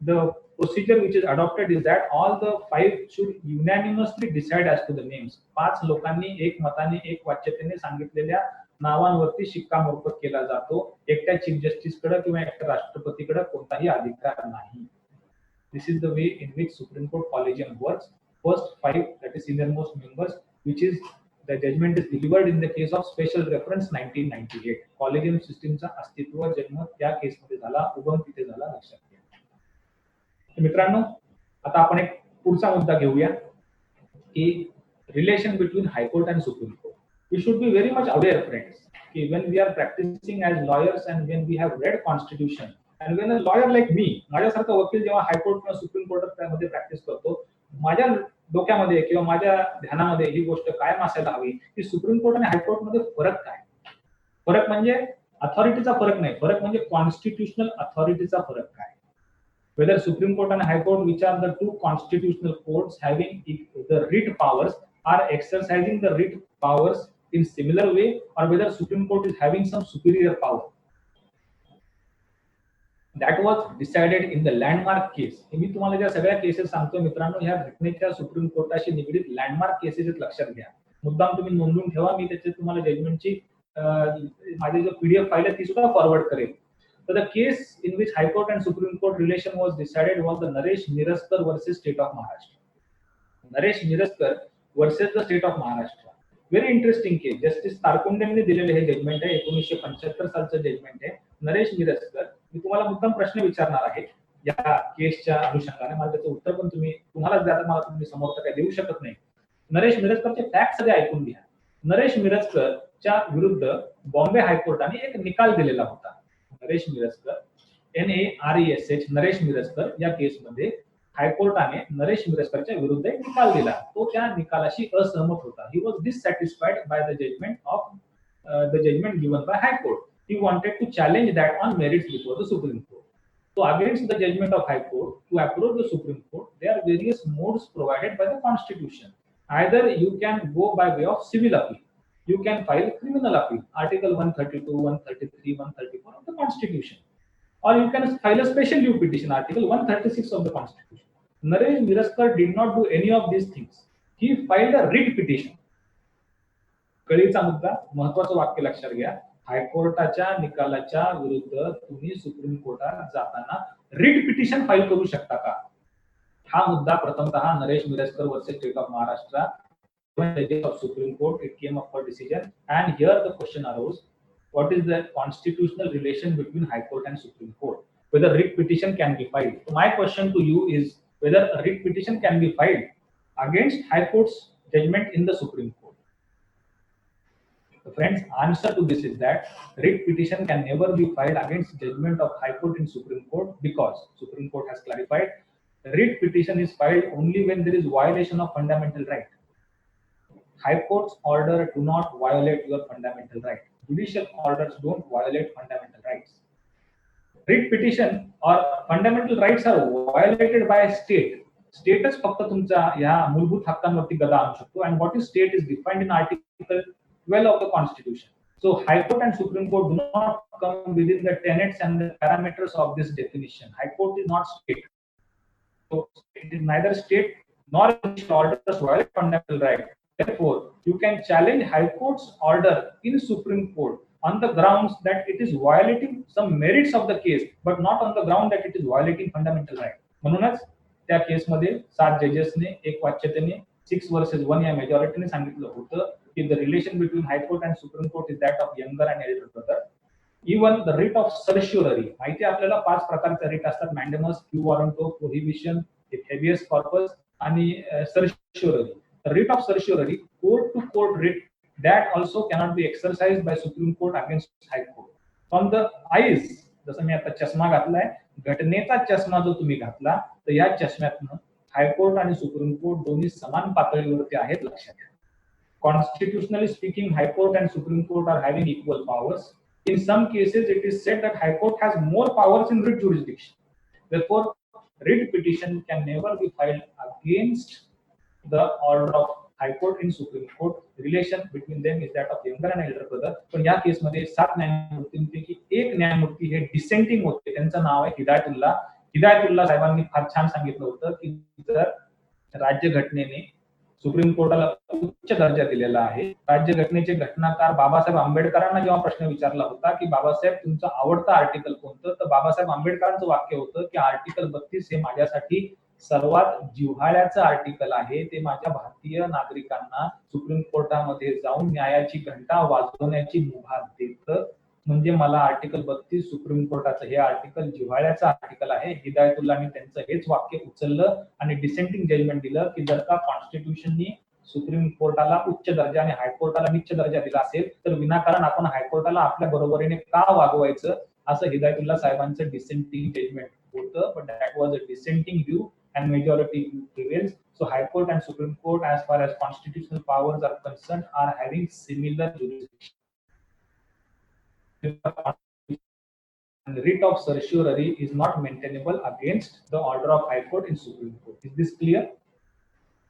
the procedure which is adopted is that all the 5 should unanimously decide as to the names. 5 लोकांनी एक मताने एक वाच्यतेने सांगितलेल्या नावांवरती शिक्कामोर्तब केला जातो. एकट्या chief justice कडे किंवा एकट्या राष्ट्रपतीकडे कोणताही अधिकार नाही. This is the way in which Supreme Court collegium works. First 5, that is senior most members, which is the judgment is delivered in the case of special reference 1998. Collegium systemचा अस्तित्व जन्म त्या केसमध्ये झाला, उगम तिथे झाला, लक्षात घ्या. मित्रांनो, आता आपण एक पुढचा मुद्दा घेऊया की relation between high court and Supreme court. We should be very much aware, friends, when we are practicing as lawyers and when we have read constitution and when a lawyer like me, माझ्यासारखा वकील जेव्हा high court किंवा supreme कोर्टामध्ये practice करतो, माझ्या डोक्यामध्ये किंवा माझ्या ध्यानामध्ये ही गोष्ट कायम असायला हवी की सुप्रीम कोर्ट आणि हायकोर्ट मध्ये फरक काय. फरक म्हणजे अथॉरिटीचा फरक नाही, फरक म्हणजे कॉन्स्टिट्यूशनल अथॉरिटीचा फरक काय. Whether Supreme Court and High Court, which are the two constitutional courts having the writ powers, are exercising the writ powers in similar way, or whether Supreme Court is having some superior power. That was decided in the landmark case. मी तुम्हाला ज्या सगळ्या cases सांगतो मित्रांनो, ह्या घटनेच्या supreme कोर्टाशी निगडीत landmark cases लक्षात घ्या. मुद्दाम तुम्ही नोंदवून ठेवा. मी त्याचे तुम्हाला जजमेंटची माझी जो PDF फाईल आहे ती सुद्धा फॉरवर्ड करेल. So the case in which High Court and Supreme Court relation was decided was the Naresh Miraskar versus State of Maharashtra. Naresh Miraskar versus the State of Maharashtra. Very interesting case. Justice तारकुंडेंनी दिलेले हे judgement आहे. 1975 सालचं judgement आहे. नरेश मिरजकर, मी तुम्हाला मुद्दाम प्रश्न विचारणार आहे या केसच्या अनुषंगाने. मला त्याचं उत्तर पण तुम्हालाच द्या, मला तुम्ही समोर तर काही देऊ शकत नाही. नरेश मिरजकरचे फॅक्ट सगळे ऐकून घ्या. नरेश मिरजकरच्या विरुद्ध बॉम्बे हायकोर्टाने एक निकाल दिलेला होता. नरेश मिरजकर, NARESH, नरेश मिरजकर या केसमध्ये हायकोर्टाने नरेश मिरजकरच्या विरुद्ध एक निकाल दिला. तो त्या निकालाशी असहमत होता. He was dissatisfied by the judgment given by High Court. He wanted to challenge that on merits before the Supreme Court. So against the judgment of High Court, to approach the Supreme Court, there are various modes provided by the Constitution. Either you can go by way of civil appeal. You can file criminal appeal, Article 132, 133, 134 of the Constitution. Or you can file a special leave petition, Article 136 of the Constitution. Naresh Miraskar did not do any of these things. He filed a writ petition. कळीचा मुद्दा, महत्वाचं वाक्य लक्षात घ्या. हायकोर्टाच्या निकालाच्या विरुद्ध तुम्ही supreme कोर्टात जाताना रिट पिटिशन फाईल करू शकता का, हा मुद्दा प्रथमतः Naresh Mirajkar versus state of Maharashtra of Supreme Court, it came up for decision, and here the question arose: what is the constitutional relation between High Court and Supreme Court? Whether writ petition can be filed. So my question to you is whether a writ petition can be filed against High Court's judgment in the Supreme Court. The friends, answer to this is that writ petition can never be filed against judgment of High Court in Supreme Court, because Supreme Court has clarified writ petition is filed only when there is violation of fundamental right. High Court's order do not violate your fundamental right. Judicial orders don't violate fundamental rights. Writ petition or fundamental rights are violated by a state. Stateच फक्त तुमच्या या मूलभूत हक्कांवरती गदा आणू शकतो. And what is state is defined in Article 12 of the Constitution. So High Court and Supreme Court do not come within the tenets and the parameters of this definition. High Court is not state. So it is neither state nor judicial orders violate fundamental right. Therefore, you can challenge High Court's order in Supreme Court on the grounds that it is violating some merits of the case, but not on the ground that it is violating fundamental right. म्हणूनच त्या केसमध्ये 7 जजेसने एक वाच्यतेने 6 versus 1 या मेजॉरिटीने सांगितलं होतं की the relation between High Court and Supreme Court is that of younger and elder brother. Even the writ of certiorari, माहिती आपल्याला 5 प्रकारचे रिट असतात: mandamus, quo warranto, prohibition, habeas corpus आणि certiorari. The writ of certiorari, court to court writ, that also cannot be exercised by Supreme Court against High Court. From the eyes, जसं मी आता चष्मा घातलाय, घटनेचा चष्मा जो तुम्ही घातला, तर या चष्म्यातनं हायकोर्ट आणि सुप्रीम कोर्ट दोन्ही समान पातळीवरती आहेत, लक्षात घ्या. Constitutionally speaking, High Court and Supreme Court are having equal powers. In some cases, it is said that High Court has more powers in writ jurisdiction. Therefore, writ petition can never be filed against the order of High Court in Supreme Court. Relation between them is that of younger and elder brother. पण या केसमध्ये 7 न्यायमूर्तींपैकी एक न्यायमूर्ती हे dissenting होते, त्यांचं नाव आहे हिदायतुल्ला. हिदायतुल्ला साहेबांनी फार छान सांगितलं होतं की जर राज्यघटनेने सुप्रीम कोर्टाला उच्च दर्जा दिलेला आहे, राज्यघटनेचे घटनाकार बाबासाहेब आंबेडकरांना जेव्हा प्रश्न विचारला होता की बाबासाहेब तुमचं आवडतं आर्टिकल कोणतं, तर बाबासाहेब आंबेडकरांचं वाक्य होतं की आर्टिकल 32 हे माझ्यासाठी सर्वात जिव्हाळ्याचं आर्टिकल आहे. ते माझ्या भारतीय नागरिकांना सुप्रीम कोर्टामध्ये जाऊन न्यायाची घंटा वाजवण्याची मुभा देतं. म्हणजे मला आर्टिकल 32 सुप्रीम कोर्टाचं हे आर्टिकल जिव्हाळ्याचं आर्टिकल आहे. हिदायतुल्लांनी त्यांचं हेच वाक्य उचललं आणि डिसेंटिंग जजमेंट दिलं की जर का कॉन्स्टिट्यूशननी सुप्रीम कोर्टाला उच्च दर्जा आणि हायकोर्टाला निच्च दर्जा दिला असेल तर विनाकारण आपण हायकोर्टाला आपल्या बरोबरीने का वागवायचं, असं हिदायतुल्ला साहेबांचं डिसेंटिंग जजमेंट होतं. But that was a dissenting view and majority prevails. So High Court and Supreme Court, as far as constitutional powers are concerned, are having similar jurisdiction. And writ of certiorari is not maintainable against the order of High Court in Supreme Court. Is this clear?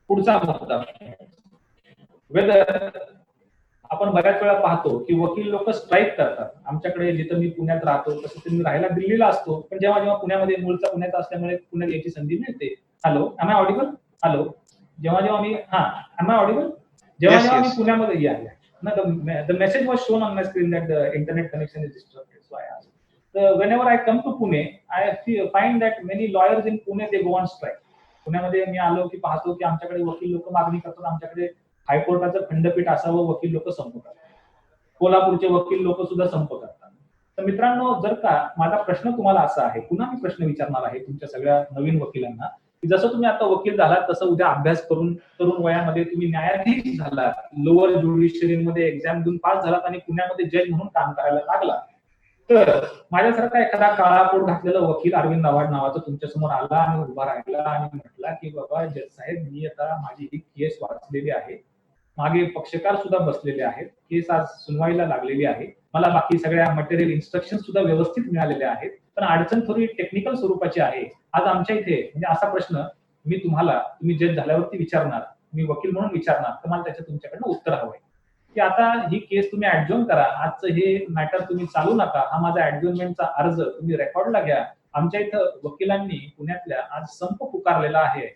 पुढचा मुद्दा, whether आपण बऱ्याच वेळा पाहतो की वकील लोक strike करतात. आमच्याकडे जिथं मी पुण्यात राहतो तसं तुम्ही राहायला दिल्लीला असतो, पण जेव्हा जेव्हा पुण्यामध्ये मूळचा पुण्याचा असल्यामुळे पुण्यात याची संधी मिळते. Hello, am I audible? Hello, जेव्हा जेव्हा मी एम आय ऑडिबल? जेव्हा जेव्हा मी पुण्यामध्ये या ना, the message was shown on my screen that the internet connection is disrupted, so I asked. So whenever I come to Pune, I find that many lawyers in Pune they go on strike. पुण्यामध्ये मी आलो की पाहतो की आमच्याकडे वकील लोक मागणी करतात, आमच्याकडे हायकोर्टाचं खंडपीठ असावं, वकील लोक संप करतात. कोल्हापूरचे वकील लोक सुद्धा संप करतात. तर मित्रांनो, जर का माझा प्रश्न तुम्हाला असा आहे, पुन्हा मी प्रश्न विचारणार आहे तुमच्या सगळ्या नवीन वकिलांना, की जसं तुम्ही आता वकील झालात तसं उद्या अभ्यास करून तरुण वयामध्ये तुम्ही न्यायाधीश झालात, लोअर ज्युडिशियरीमध्ये एक्झाम देऊन पास झालात आणि पुण्यामध्ये जज म्हणून काम करायला लागला, तर माझ्यासारखा एखादा काळा कोट घातलेला वकील अरविंद आव्हाड नावाचा तुमच्या समोर आला आणि उभा राहिला आणि म्हटला की बाबा जज साहेब, मी आता माझी ही केस वाचलेली आहे, मागे पक्षकार सुद्धा बसलेले आहेत, केस आज सुनवाईला लागलेली आहे, मला बाकी सगळ्या मटेरियल इन्स्ट्रक्शन सुद्धा व्यवस्थित मिळालेले आहेत, पण अडचण थोडी टेक्निकल स्वरूपाची आहे. आज आमच्या इथे म्हणजे असा प्रश्न मी तुम्ही जज झाल्यावरती विचारणार, मी वकील म्हणून विचारणार, तर मला त्याचं तुमच्याकडनं उत्तर हवंय की आता ही केस तुम्ही ऍडजॉर्न करा, आजचं हे मॅटर तुम्ही चालू नका, हा माझा ऍडजॉर्नमेंटचा अर्ज तुम्ही रेकॉर्डला घ्या. आमच्या इथं वकिलांनी पुण्यातल्या आज संप पुकारलेला आहे,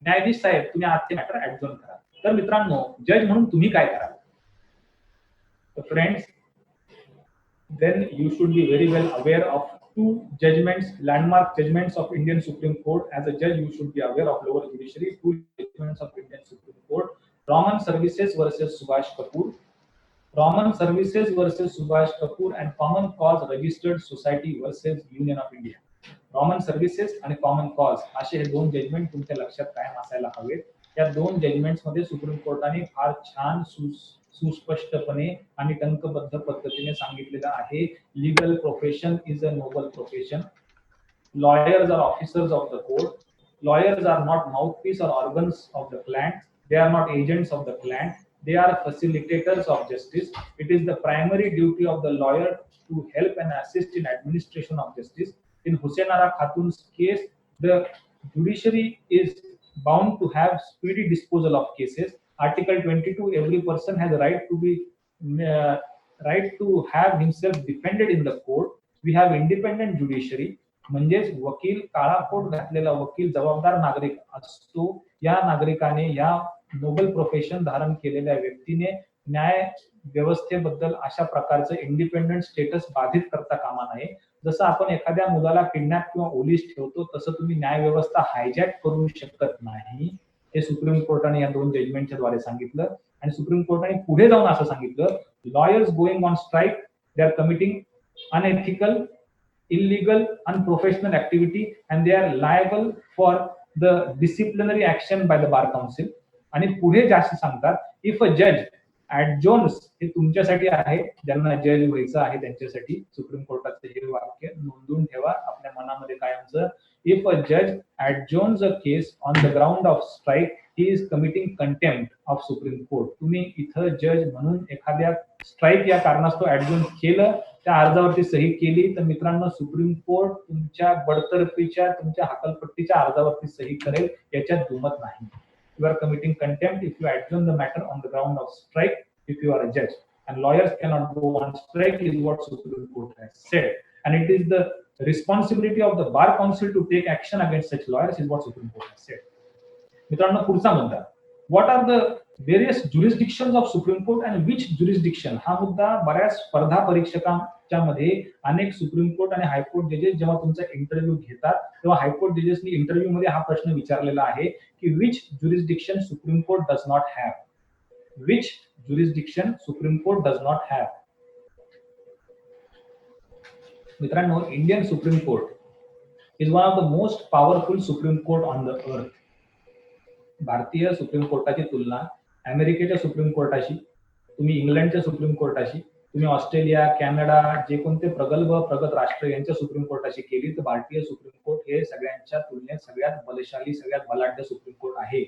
न्यायाधीश साहेब तुम्ही आजचे मॅटर ऍडजॉर्न करा. तर मित्रांनो, जज म्हणून तुम्ही काय कराल? Friends, then you should be very well aware of two judgments, landmark judgments of Indian Supreme Court. As a judge, you should be aware of lower judiciary, two judgments of Indian Supreme Court: Raman Services versus Subhash Kapoor, Raman Services versus Subhash Kapoor, and Common Cause Registered Society versus Union of India. Raman Services आणि Common Cause असे हे दोन judgement तुमच्या लक्षात कायम असायला हवेत. या दोन जजमेंट्स मध्ये सुप्रीम कोर्टाने फार छान सुस्पष्टपणे आणि टंकबद्ध पद्धतीने सांगितलेलं आहे, legal profession is a noble profession. Lawyers are officers of the court. Lawyers are not mouthpiece or organs of the client. They are not agents of the client. They are facilitators of justice. It is the primary duty of the lawyer to help and assist in administration of justice. In Hussain Ara Khatun's case, the judiciary is bound to have speedy disposal of cases. Article 22, every person has a right to have himself defended in the court. We have independent judiciary. म्हणजेच वकील, काळा coat घातलेला वकील जबाबदार नागरिक असतो. या नागरिकाने, या नोबल प्रोफेशन धारण केलेल्या व्यक्तीने न्याय व्यवस्थेबद्दल अशा प्रकारचं इंडिपेंडंट स्टेटस बाधित करता कामा नये. जसं आपण एखाद्या मुलाला किडनॅप किंवा ओलीस ठेवतो तसं तुम्ही न्याय व्यवस्था हायजॅक करू शकत नाही, हे सुप्रीम कोर्टाने या दोन जजमेंटच्या द्वारे सांगितलं. आणि सुप्रीम कोर्टाने पुढे जाऊन असं सांगितलं, lawyers going on strike, they are committing unethical, illegal, unprofessional activity, and they are liable for the disciplinary action by the bar council. आणि पुढे जास्त सांगतात, इफ अ जज adjourns, हे तुमच्यासाठी आहे, ज्यांना जज व्हायचं आहे त्यांच्यासाठी सुप्रीम कोर्टाचं हे वाक्य नोंदवून ठेवा आपल्या मनामध्ये कायमचं. If a judge adjourns a case on the ground of strike, he is committing contempt of Supreme Court. तुम्ही इथं जज म्हणून एखाद्या स्ट्राईक या कारणास्तव ऍडजॉर्न केलं, त्या अर्जावरती सही केली, तर मित्रांनो सुप्रीम कोर्ट तुमच्या बडतर्फीच्या तुमच्या हकालपट्टीच्या अर्जावरती सही करेल, याच्यात दुमत नाही. You are committing contempt if you adjourn the matter on the ground of strike if you are a judge, and lawyers cannot go on strike is what Supreme Court has said, and it is the responsibility of the bar council to take action against such lawyers is what Supreme Court has said. मित्रांनो पुढचा मुद्दा, what are the various jurisdictions of Supreme Court and which jurisdiction, हा मुद्दा बऱ्याच स्पर्धा परीक्षकांच्या मध्ये अनेक supreme court आणि हायकोर्ट जजेस जेव्हा तुमचा इंटरव्ह्यू घेतात तेव्हा हायकोर्ट जजेसनी इंटरव्ह्यू मध्ये हा प्रश्न विचारलेला आहे की which jurisdiction Supreme Court does not have, which jurisdiction Supreme Court does not have. मित्रांनो, Indian Supreme court is one of the most powerful supreme court on the earth. भारतीय सुप्रीम कोर्टाची तुलना अमेरिकेच्या सुप्रीम कोर्टाशी, तुम्ही इंग्लंडच्या सुप्रीम कोर्टाशी, तुम्ही Australia, Canada, जे कोणते प्रगत राष्ट्र यांच्या सुप्रीम कोर्टाशी केली तर भारतीय सुप्रीम कोर्ट हे सगळ्यांच्या तुलनेत सगळ्यात बलशाली, सगळ्यात बलाढ्य सुप्रीम कोर्ट आहे.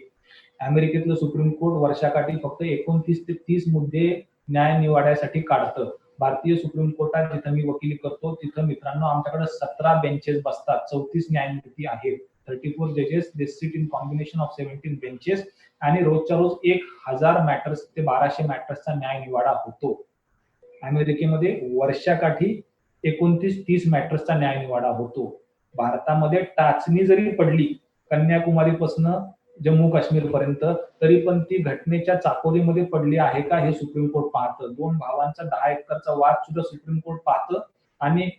अमेरिकेतलं सुप्रीम कोर्ट वर्षाकाठी फक्त 29 ते 30 मुद्दे न्याय निवाड्यासाठी काढतं. भारतीय सुप्रीम कोर्टात जिथं मी वकिली करतो तिथं मित्रांनो आमच्याकडे 17 बेंचेस बसतात, 34 न्यायमूर्ती आहेत, 34 जजेस, they sit in combination of 17 benches, आणि रोजच्या रोज 1000 मॅटर्स ते 1200 मॅटर्सचा न्याय निवाडा होतो. अमेरिकेमध्ये वर्षाकाठी 29-30 मॅटर्सचा न्याय निवाडा होतो. भारतामध्ये टाचणी जरी पडली कन्याकुमारीपासून जम्मू काश्मीर पर्यंत, तरी पण ती घटनेच्या चाकोरीमध्ये पडली आहे का हे सुप्रीम कोर्ट पाहतं. 2 भावांचा 10 एकरचा वाद सुद्धा सुप्रीम कोर्ट पाहतं, आणि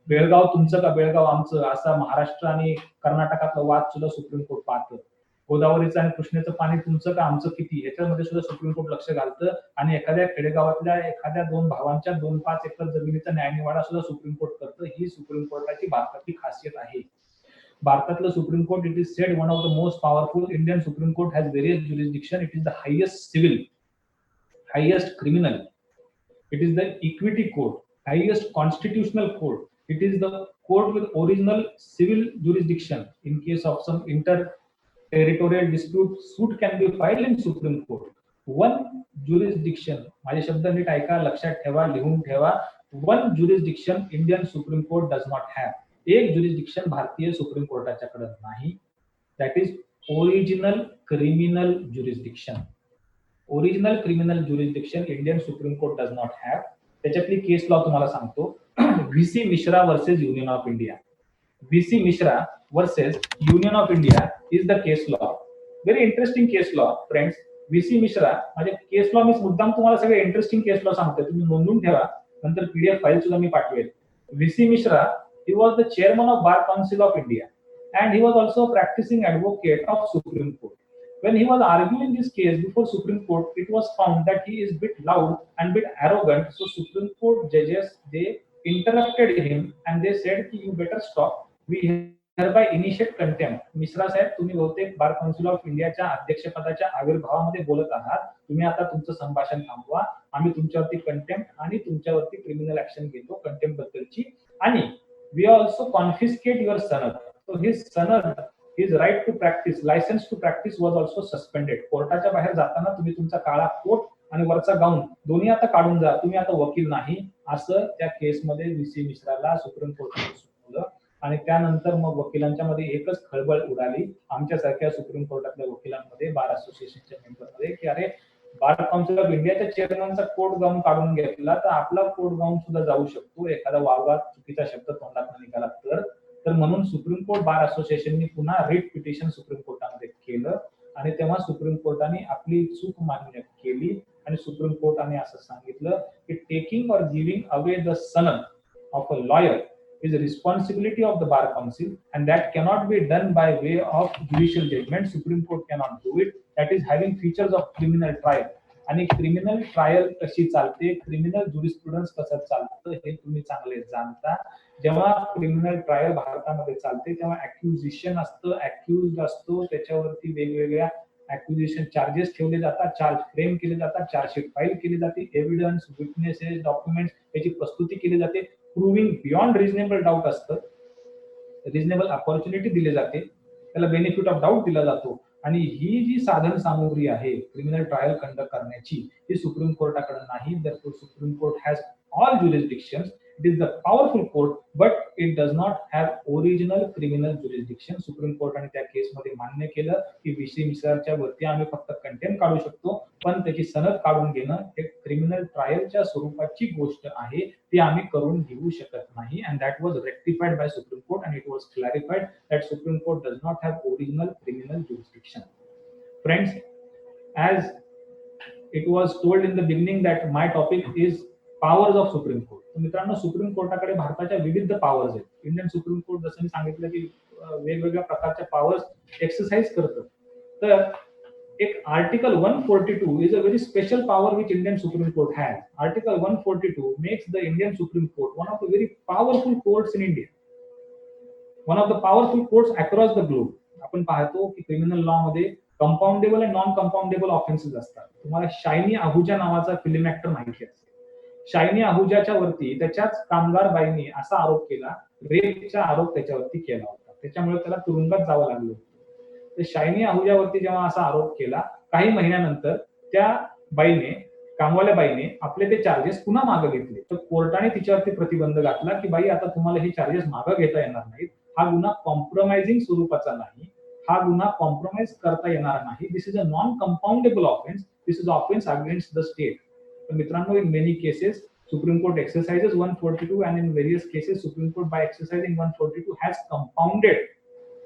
बेळगाव तुमचं का बेळगाव आमचं असा महाराष्ट्र आणि कर्नाटकातला वाद सुद्धा सुप्रीम कोर्ट पाहतं. गोदावरीचं आणि कृष्णेचं पाणी तुमचं का आमचं किती, याच्यामध्ये सुद्धा सुप्रीम कोर्ट लक्ष घालतं, आणि एखाद्या खेडेगावातल्या एखाद्या 2 भावांच्या 2-5 एकर जमिनीचा न्यायनिवाडा सुद्धा सुप्रीम कोर्ट करतं. ही सुप्रीम कोर्टाची भारताची खासियत आहे. भारतातलं supreme court, it is sed one of the most powerful. Indian Supreme court has various jurisdiction. It is the highest civil, highest criminal, it is the equity court, highest constitutional court, it is the court with original civil jurisdiction. In case of some inter-territorial dispute, suit can be filed in Supreme Court. One jurisdiction, माझे शब्द नीट ऐका, लक्षात ठेवा, लिहून ठेवा. One jurisdiction Indian Supreme Court does not have. एक jurisdiction भारतीय supreme कोर्टाच्याकडे नाही, that is original criminal jurisdiction. Original criminal jurisdiction Indian Supreme Court does not have. त्याच्यातली केस लॉ तुम्हाला सांगतो. VC Mishra versus Union of India. VC Mishra versus Union of India is the case law. Very interesting case law friends. VC Mishra म्हणजे केस law, मी मुद्दाम तुम्हाला सगळे interesting केस law सांगतोय, तुम्ही नोंदून ठेवा, नंतर पीडीएफ फाईल सुद्धा मी पाठवेल. VC Mishra, he was the chairman of Bar Council of India, and he was also a practicing advocate of Supreme Court. When he was arguing this case before Supreme Court, it was found that he is bit loud and bit arrogant. So Supreme Court judges, they interrupted him and they said, "You better stop. We hereby initiate contempt." Mishra साहेब, तुम्ही बहुतेक bar council of इंडियाच्या अध्यक्षपदाच्या आविर्भावामध्ये बोलत आहात. तुम्ही आता तुमचं संभाषण थांबवा. आम्ही तुमच्यावरती कंटेम्प्ट आणि तुमच्यावरती क्रिमिनल ऍक्शन घेतो कंटेम्प्ट बद्दलची, आणि we also confiscate your sanad. So his sanad, his right to practice, license to practice was also suspended. कोर्टाच्या बाहेर जाताना तुम्ही तुमचा काळा कोट आणि वरचा गाऊन दोन्ही आता काढून जा, तुम्ही आता वकील नाही, असं त्या केसमध्ये व्हीसी मिश्राला सुप्रीम कोर्टाने सुनावलं. आणि त्यानंतर मग वकिलांच्या मध्ये एकच खळबळ उडाली, आमच्यासारख्या सुप्रीम कोर्टातल्या वकिलांमध्ये, बार असोसिएशनच्या मेंबरमध्ये, की अरे बार काउन्सिल ऑफ इंडियाच्या चेअरमनचा कोट गाऊन काढून घेतला तर आपला कोट गाऊन सुद्धा जाऊ शकतो, एखादा वावगात चुकीचा शब्द तोंडात निघाला तर म्हणून सुप्रीम कोर्ट बार असोसिएशननी पुन्हा रिट पिटिशन सुप्रीम कोर्टामध्ये केलं, आणि तेव्हा सुप्रीम कोर्टाने आपली चूक मान्य केली, आणि सुप्रीम कोर्टाने असं सांगितलं की टेकिंग और गिव्हिंग अवे द सनद of a lawyer is a responsibility of the bar council, and that cannot be done by way of judicial judgment. Supreme Court cannot do it. That is having features of criminal trial. आणि criminal trial कशी चालते, criminal ज्युरिस्प्रुडन्स कसं चालतं हे तुम्ही चांगले जाणता. जेव्हा क्रिमिनल ट्रायल भारतामध्ये चालते तेव्हा अॅक्युझिशन असतं, अॅक्युज्ड असतो, त्याच्यावरती वेगवेगळ्या अॅक्युझिशन चार्जेस ठेवले जातात, चार्ज फ्रेम केले जातात, चार्जशीट फाईल केली जाते, एव्हिडन्स, विटनेसेस, डॉक्युमेंट्स याची प्रस्तुती केली जाते, प्रूव्हिंग बियॉन्ड रिझनेबल डाऊट असतं. रिजनेबल अपॉर्च्युनिटी दिली जाते, त्याला बेनिफिट ऑफ डाऊट दिला जातो आणि ही जी साधन सामुग्री आहे क्रिमिनल ट्रायल कंडक्ट करण्याची ही सुप्रीम कोर्टाकडे नाही. therefore supreme court has all jurisdictions. It is the powerful court, but it does not have original criminal jurisdiction. Supreme कोर्टाने त्या केसमध्ये मान्य केलं की व्हीसी मिसरच्या वरती आम्ही फक्त कंटेम्प्ट काढू शकतो, पण त्याची सनद काढून घेणं हे क्रिमिनल ट्रायलच्या स्वरूपाची गोष्ट आहे, ती आम्ही करून घेऊ शकत नाही. and that was rectified by Supreme Court and it was clarified that Supreme Court does not have original criminal jurisdiction. Friends, as it was told in the beginning that my topic is powers of Supreme Court. तर मित्रांनो, supreme कोर्टाकडे भारताच्या विविध powers आहेत. Indian Supreme court जसं मी सांगितलं की वेगवेगळ्या प्रकारच्या पॉवर्स एक्सरसाइज करतं. तर एक article 142 is a very special power which Indian Supreme Court has. Article 142 makes the Indian Supreme Court one of the very powerful courts in India. One of the powerful courts across the globe. आपण पाहतो की criminal law मध्ये कंपाऊंडेबल आणि non कंपाऊंडेबल offences असतात. तुम्हाला shiny Ahuja नावाचा film actor माहिती असेल. शायनी आहुजाच्या वरती त्याच्याच कामगार बाईंनी असा आरोप केला, रेपचा आरोप त्याच्यावरती केला होता, त्याच्यामुळे त्याला तुरुंगात जावं लागलं होतं. तर शायनी आहुजावरती जेव्हा असा आरोप केला, काही महिन्यानंतर त्या बाईने, कामवाल्या बाईने आपले ते चार्जेस पुन्हा मागे घेतले. तर कोर्टाने तिच्यावरती प्रतिबंध घातला की बाई आता तुम्हाला हे चार्जेस मागे घेता येणार नाहीत. हा गुन्हा कॉम्प्रोमाइजिंग स्वरूपाचा नाही, हा गुन्हा कॉम्प्रोमाइज करता येणार नाही. This is a non compoundable offence, this is offence against the state. तर मित्रांनो, in many cases Supreme Court exercises 142 and in various cases Supreme Court by exercising 142 has compounded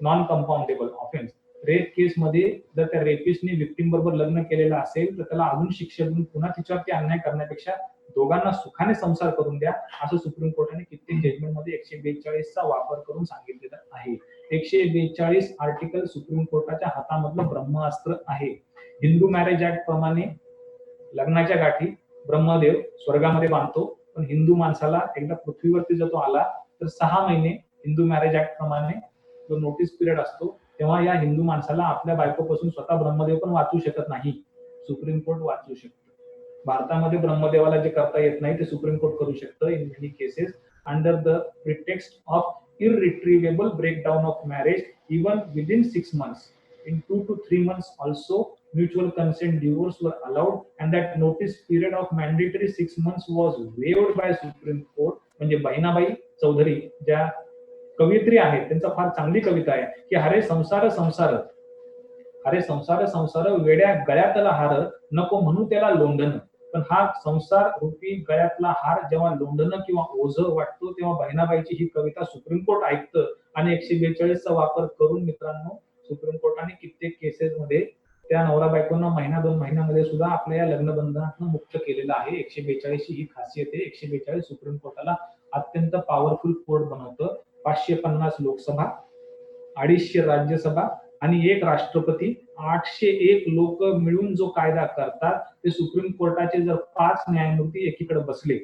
non-compoundable offense. Rape case मध्ये जर त्या रेपिस्टने victim बरोबर लग्न केलेलं असेल तर त्याला अजून शिक्षा देऊन पुन्हा तिच्यावरती अन्याय करण्यापेक्षा दोघांना सुखाने संसार करून द्या, असं सुप्रीम कोर्टाने कित्येक जजमेंट मध्ये 142 चा वापर करून सांगितलेलं आहे. 142 आर्टिकल सुप्रीम कोर्टाच्या हातामधलं ब्रह्मास्त्र आहे. हिंदू मॅरेज ऍक्ट प्रमाणे लग्नाच्या गाठी ब्रह्मदेव स्वर्गामध्ये बांधतो, पण हिंदू माणसाला एकदा पृथ्वीवरती जर तो आला तर 6 महिने हिंदू मॅरेज ऍक्ट प्रमाणे जो नोटीस पिरियड असतो, तेव्हा या हिंदू माणसाला आपल्या बायकोपासून स्वतः ब्रह्मदेव पण वाचू शकत नाही, सुप्रीम कोर्ट वाचू शकतं. भारतामध्ये ब्रह्मदेवाला जे करता येत नाही ते सुप्रीम कोर्ट करू शकतं in many cases under the pretext of irretrievable breakdown of marriage even within 6 months. In 2 to 3 months also mutual consent divorce were allowed and that notice period of mandatory 6 months was waived by Supreme Court. म्हणजे बहिणाबाई चौधरी ज्या कवयित्री आहेत त्यांचा फार चांगली कविता आहे की हरे संसार संसार, हरे संसार संसार वेड्या गळ्यातला हार नको म्हणू त्याला लोंढण. पण हा संसार रूपी गळ्यातला हार जेव्हा लोंढणं किंवा ओझं वाटतो तेव्हा बहिणाबाईची ही कविता सुप्रीम कोर्ट ऐकतं आणि 142 चा वापर करून मित्रांनो सुप्रीम कोर्टाने कित्येक केसेस मध्ये त्या नवरा बायकोंना महिना 2 महिन्यामध्ये सुद्धा आपल्या या लग्न बंधनातून मुक्त केलेलं आहे. 142 ही खासियत आहे. 142 सुप्रीम कोर्टाला अत्यंत पॉवरफुल कोर्ट बनवतं. 550 लोकसभा, 250 राज्यसभा आणि 1 राष्ट्रपती, 801 लोक मिळून जो कायदा करतात ते सुप्रीम कोर्टाचे जर 5 न्यायमूर्ती एकीकडे बसले,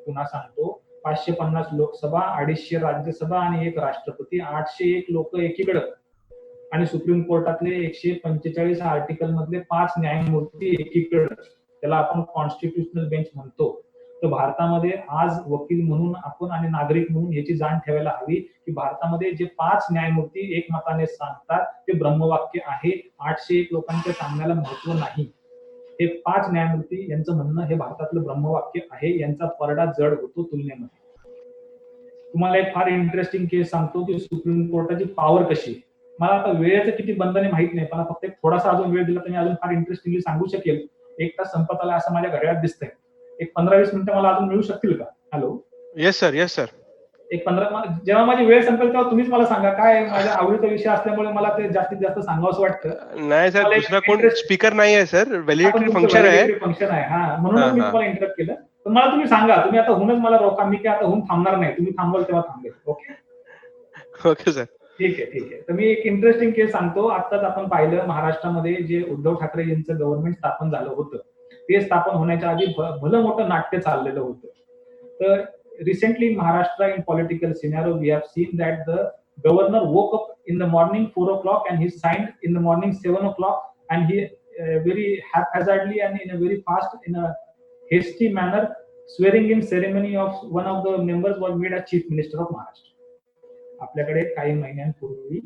पुन्हा सांगतो 550 लोकसभा, 250 राज्यसभा आणि 1 राष्ट्रपती, 801 लोक एकीकडे आणि सुप्रीम कोर्टातले 145 आर्टिकल मधले 5 न्यायमूर्ती एकीकडे, त्याला आपण कॉन्स्टिट्यूशनल बेंच म्हणतो. तर भारतामध्ये आज वकील म्हणून आपण आणि नागरिक म्हणून याची जाण ठेवायला हवी की भारतामध्ये जे 5 न्यायमूर्ती एकमताने सांगतात ते ब्रह्मवाक्य आहे. 801 लोकांच्या सांगण्याला महत्व नाही. हे 5 न्यायमूर्ती यांचं म्हणणं हे भारतातलं ब्रह्मवाक्य आहे. यांचा परडा जड होतो तुलनेमध्ये. तुम्हाला एक फार इंटरेस्टिंग केस सांगतो की सुप्रीम कोर्टाची पॉवर कशी. मला आता वेळेचं किती बंधने माहित नाही, मला फक्त थोडासा अजून वेळ दिला तर मी अजून फार इंटरेस्टिंगली सांगू शकेल. 1 तास संपत आला असं माझ्या घड्याळात दिसतंय. एक 15-20 मिनिटं मला अजून मिळू शकतील का? Hello. Yes sir, yes sir. एक 15 जेव्हा माझी वेळ संपेल तेव्हा तुम्हीच मला सांगा. काय माझ्या आवडीचा विषय असल्यामुळे मला ते जास्तीत जास्त सांगावंच वाटतं. नाही सर, दुसरा कोण स्पीकर नाही आहे सर, व्हॅलिडिटी फंक्शन आहे. हा, म्हणून मी तुम्हाला इंटरप्ट केलं. पण मला तुम्ही सांगा, तुम्ही आता होऊनच मला रोका, मी काय आता होऊन थांबणार नाही. तुम्ही थांबवाल तेव्हा थांबेल. Okay okay sir. ठीक आहे. तर मी एक इंटरेस्टिंग केस सांगतो. आताच आपण पाहिलं महाराष्ट्रामध्ये जे उद्धव ठाकरे यांचं गव्हर्नमेंट स्थापन झालं होतं, ते स्थापन होण्याच्या आधी भलं मोठं नाट्य चाललेलं होतं. तर recently in Maharashtra in political scenario we have seen that the governor woke up in the morning 4 o'clock and he signed in the morning 7 o'clock and he very haphazardly and in a very fast in a hasty manner swearing in ceremony of one of the members was made as chief minister of Maharashtra. आपल्याकडे काही महिन्यांपूर्वी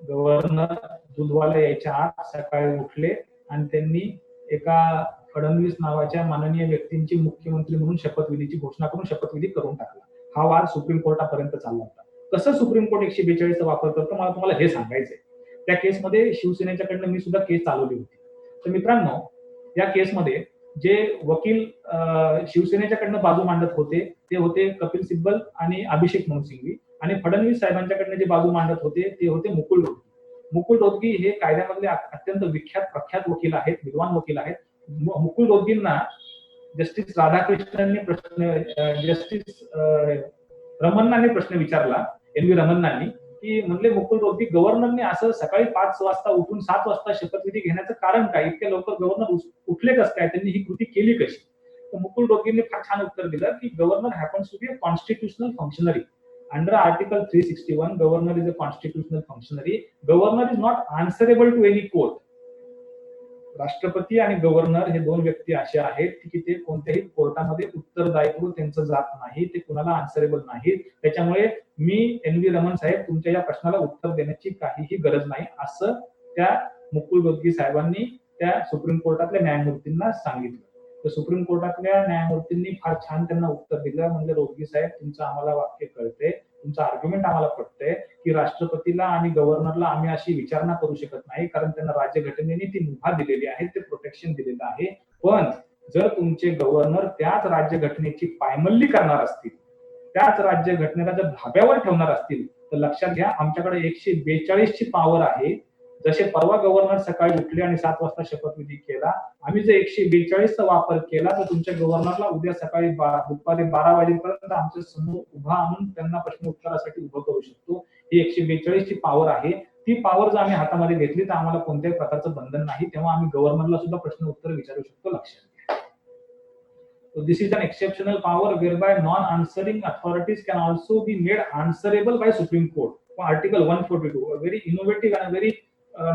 governor दूधवाला यायच्या आत सकाळी उठले आणि त्यांनी एका फडणवीस नावाच्या माननीय व्यक्तींची मुख्यमंत्री म्हणून शपथविधीची घोषणा करून शपथविधी करून टाकला. हा वाद सुप्रीम कोर्टापर्यंत चालला होता. कसं सुप्रीम कोर्ट 142 चा वापर करतं मला तुम्हाला हे सांगायचंय. त्या केसमध्ये शिवसेनेच्याकडनं मी सुद्धा केस चालवली होती. तर मित्रांनो, या केसमध्ये जे वकील शिवसेनेच्याकडनं बाजू मांडत होते ते होते कपिल सिब्बल आणि अभिषेक मनु सिंघवी, आणि फडणवीस साहेबांच्याकडनं जे बाजू मांडत होते ते होते मुकुल रोहतगी. मुकुल रोहतगी हे कायद्यामधले अत्यंत विख्यात प्रख्यात वकील आहेत, विद्वान वकील आहेत. मुकुल रोहतगींना जस्टिस राधाकृष्णनने जस्टिस रमन्नाने प्रश्न विचारला, NV रमन्नांनी, की म्हणले मुकुल रोहतगी, गव्हर्नरने असं सकाळी 5 वाजता उठून 7 वाजता शपथविधी घेण्याचं कारण काय? इतक्या लवकर गव्हर्नर उठले कसं काय? त्यांनी ही कृती केली कशी? तर मुकुल रोहतगींनी फार छान उत्तर दिलं की governor happens to be a constitutional functionary. Under Article 361, governor is a constitutional functionary. Governor is not answerable to any court. राष्ट्रपती आणि गव्हर्नर हे दोन व्यक्ती असे आहेत की ते कोणत्याही कोर्टामध्ये उत्तरदायित्व त्यांचं जात नाही, ते कुणाला आन्सरेबल नाहीत. त्याच्यामुळे मी NV रमन साहेब तुमच्या या प्रश्नाला उत्तर देण्याची काहीही गरज नाही, असं त्या मुकुल रोहतगी साहेबांनी त्या सुप्रीम कोर्टातल्या न्यायमूर्तींना सांगितलं. तर सुप्रीम कोर्टातल्या न्यायमूर्तींनी फार छान त्यांना उत्तर दिलं. म्हणजे रोहतगी साहेब, तुमचं आम्हाला वाक्य कळते, तुमचं आर्ग्युमेंट आम्हाला पटतंय की राष्ट्रपतीला आणि गव्हर्नरला आम्ही अशी विचारणा करू शकत नाही, कारण त्यांना राज्यघटनेने ती मुभा दिलेली आहे, ते प्रोटेक्शन दिलेलं आहे. पण जर तुमचे गव्हर्नर त्याच राज्यघटनेची पायमल्ली करणार असतील, त्याच राज्यघटनेला जर धाब्यावर ठेवणार असतील, तर लक्षात घ्या आमच्याकडे 142 ची पॉवर आहे. जसे परवा गव्हर्नर सकाळी उठले आणि 7 वाजता शपथविधी केला, आम्ही जर 142 चा वापर केला तर तुमच्या गव्हर्नरला उद्या सकाळी दुपारी 12 वाजेपर्यंत आमच्या समोर उभा आणून त्यांना प्रश्न उत्तरासाठी उभं करू शकतो. ही 142 ची पॉवर आहे. ती पॉवर जर आम्ही हातामध्ये घेतली तर आम्हाला कोणत्याही प्रकारचं बंधन नाही. तेव्हा आम्ही गव्हर्नरला सुद्धा प्रश्न उत्तर विचारू शकतो. लक्षात घ्या. So this is an exceptional power whereby non-answering authorities can also be made answerable by Supreme Court. Article 142, a very innovative and a very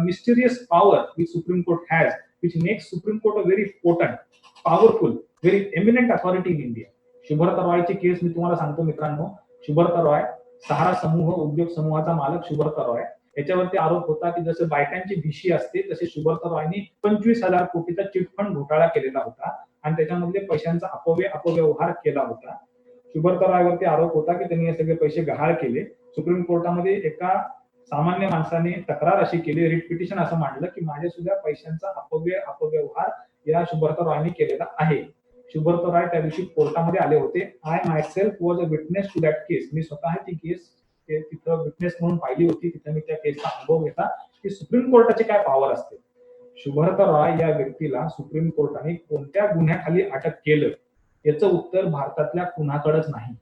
mysterious power which Supreme Court has, which makes Supreme Court a very potent, powerful, very eminent authority in India. शुभ्रता रॉयची केस मी तुम्हाला सांगतो मित्रांनो. शुभ्रता रॉय, सहारा समूह उद्योग समूहाचा मालक शुभ्रता रॉय, याच्यावरती आरोप होता की जसं बायकांची भिशी असते तसे शुभ्रता रॉयनी 25,000 कोटीचा चिटफंड घोटाळा केलेला होता आणि त्याच्यामधले पैशांचा अपव्यवहार केला होता. शुभ्रता रॉयवरती आरोप होता की त्यांनी हे सगळे पैसे गहाळ केले. सुप्रीम कोर्टामध्ये एका सामान्य माणसाने तक्रार अशी केली, रिट पिटिशन असं मांडलं की माझ्या सुद्धा पैशांचा अपव्यवहार या शुभ्रता रॉयने केलेला आहे. शुभ्रता रॉय त्या दिवशी कोर्टामध्ये आले होते. I myself was a witness to that case. मी स्वतः ती केस तिथं विटनेस म्हणून पाहिली होती. तिथं मी त्या केसचा अनुभव घेतला की सुप्रीम कोर्टाची काय पॉवर असते. शुभ्रता रॉय या व्यक्तीला सुप्रीम कोर्टाने कोणत्या गुन्ह्याखाली अटक केलं याचं उत्तर भारतातल्या कुणाकडेच नाही.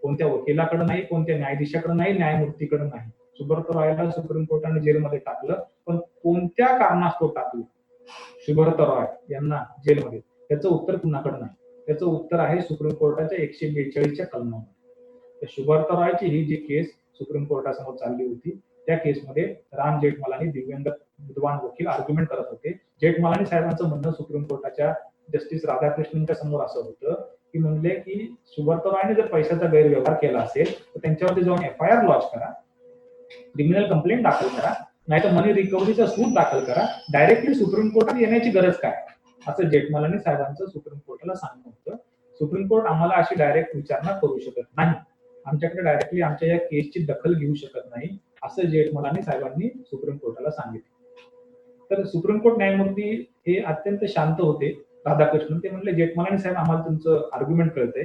कोणत्या वकिलाकडे नाही, कोणत्या न्यायाधीशाकडे नाही, न्यायमूर्तीकडे नाही. शुभ्रता रॉयला सुप्रीम कोर्टाने जेलमध्ये टाकलं, पण कोणत्या कारणास्तव टाकलं शुभ्रता रॉय यांना जेलमध्ये, त्याचं उत्तर कुणाकडे नाही. त्याचं उत्तर आहे सुप्रीम कोर्टाच्या 142च्या कलमामध्ये. तर शुभ्रता रॉयची ही जी केस सुप्रीम कोर्टासमोर चालली होती, त्या केसमध्ये राम जेठमलानी, दिव्यांग विद्वान वकील, आर्ग्युमेंट करत होते. जेठमलानी साहेबांचं म्हणणं सुप्रीम कोर्टाच्या जस्टिस राधाकृष्णनच्या समोर असं होतं की म्हणले की शुभ्रता रॉयने जर पैशाचा गैरव्यवहार केला असेल तर त्यांच्यावरती जाऊन FIR लॉन्च करा, क्रिमिनल कंप्लेंट दाखल करा, नाहीतर मनी रिकव्हरीचा सूट दाखल करा, डायरेक्टली सुप्रीम कोर्टात येण्याची गरज काय, असं जेठमलानी साहेबांचं सुप्रीम कोर्टाला सांगणं होतं. सुप्रीम कोर्ट आम्हाला अशी डायरेक्ट विचारणा करू शकत नाही, आमच्याकडे डायरेक्टली आमच्या या केसची दखल घेऊ शकत नाही, असं जेठमलानी साहेबांनी सुप्रीम कोर्टाला सांगितलं. तर सुप्रीम कोर्ट न्यायमूर्ती हे अत्यंत शांत होते. राधाकृष्णन ते म्हणले, जेठमलानी साहेब आम्हाला तुमचं आर्ग्युमेंट कळतंय,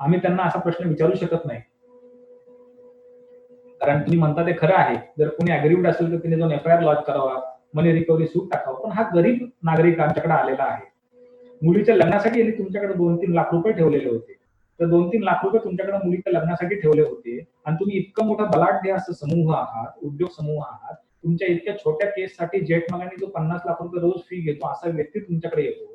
आम्ही त्यांना असा प्रश्न विचारू शकत नाही, कारण तुम्ही म्हणता ते खरं आहे. जर कोणी अग्रीव्ड असेल तर तिने जाऊन FIR लॉन्च करावा, मनी रिकव्हरी सूट टाकावं. पण हा गरीब नागरिक आमच्याकडे आलेला आहे. मुलीच्या लग्नासाठी यांनी तुमच्याकडे 2-3 लाख रुपये ठेवलेले होते. तर 2-3 लाख रुपये तुमच्याकडे मुलीच्या लग्नासाठी ठेवले होते आणि तुम्ही इतकं मोठा बलाढ्य असं समूह आहात, उद्योग समूह आहात. तुमच्या इतक्या छोट्या केससाठी जेठमलानी जो 50 लाख रुपये रोज फी घेतो असा व्यक्ती तुमच्याकडे येतो,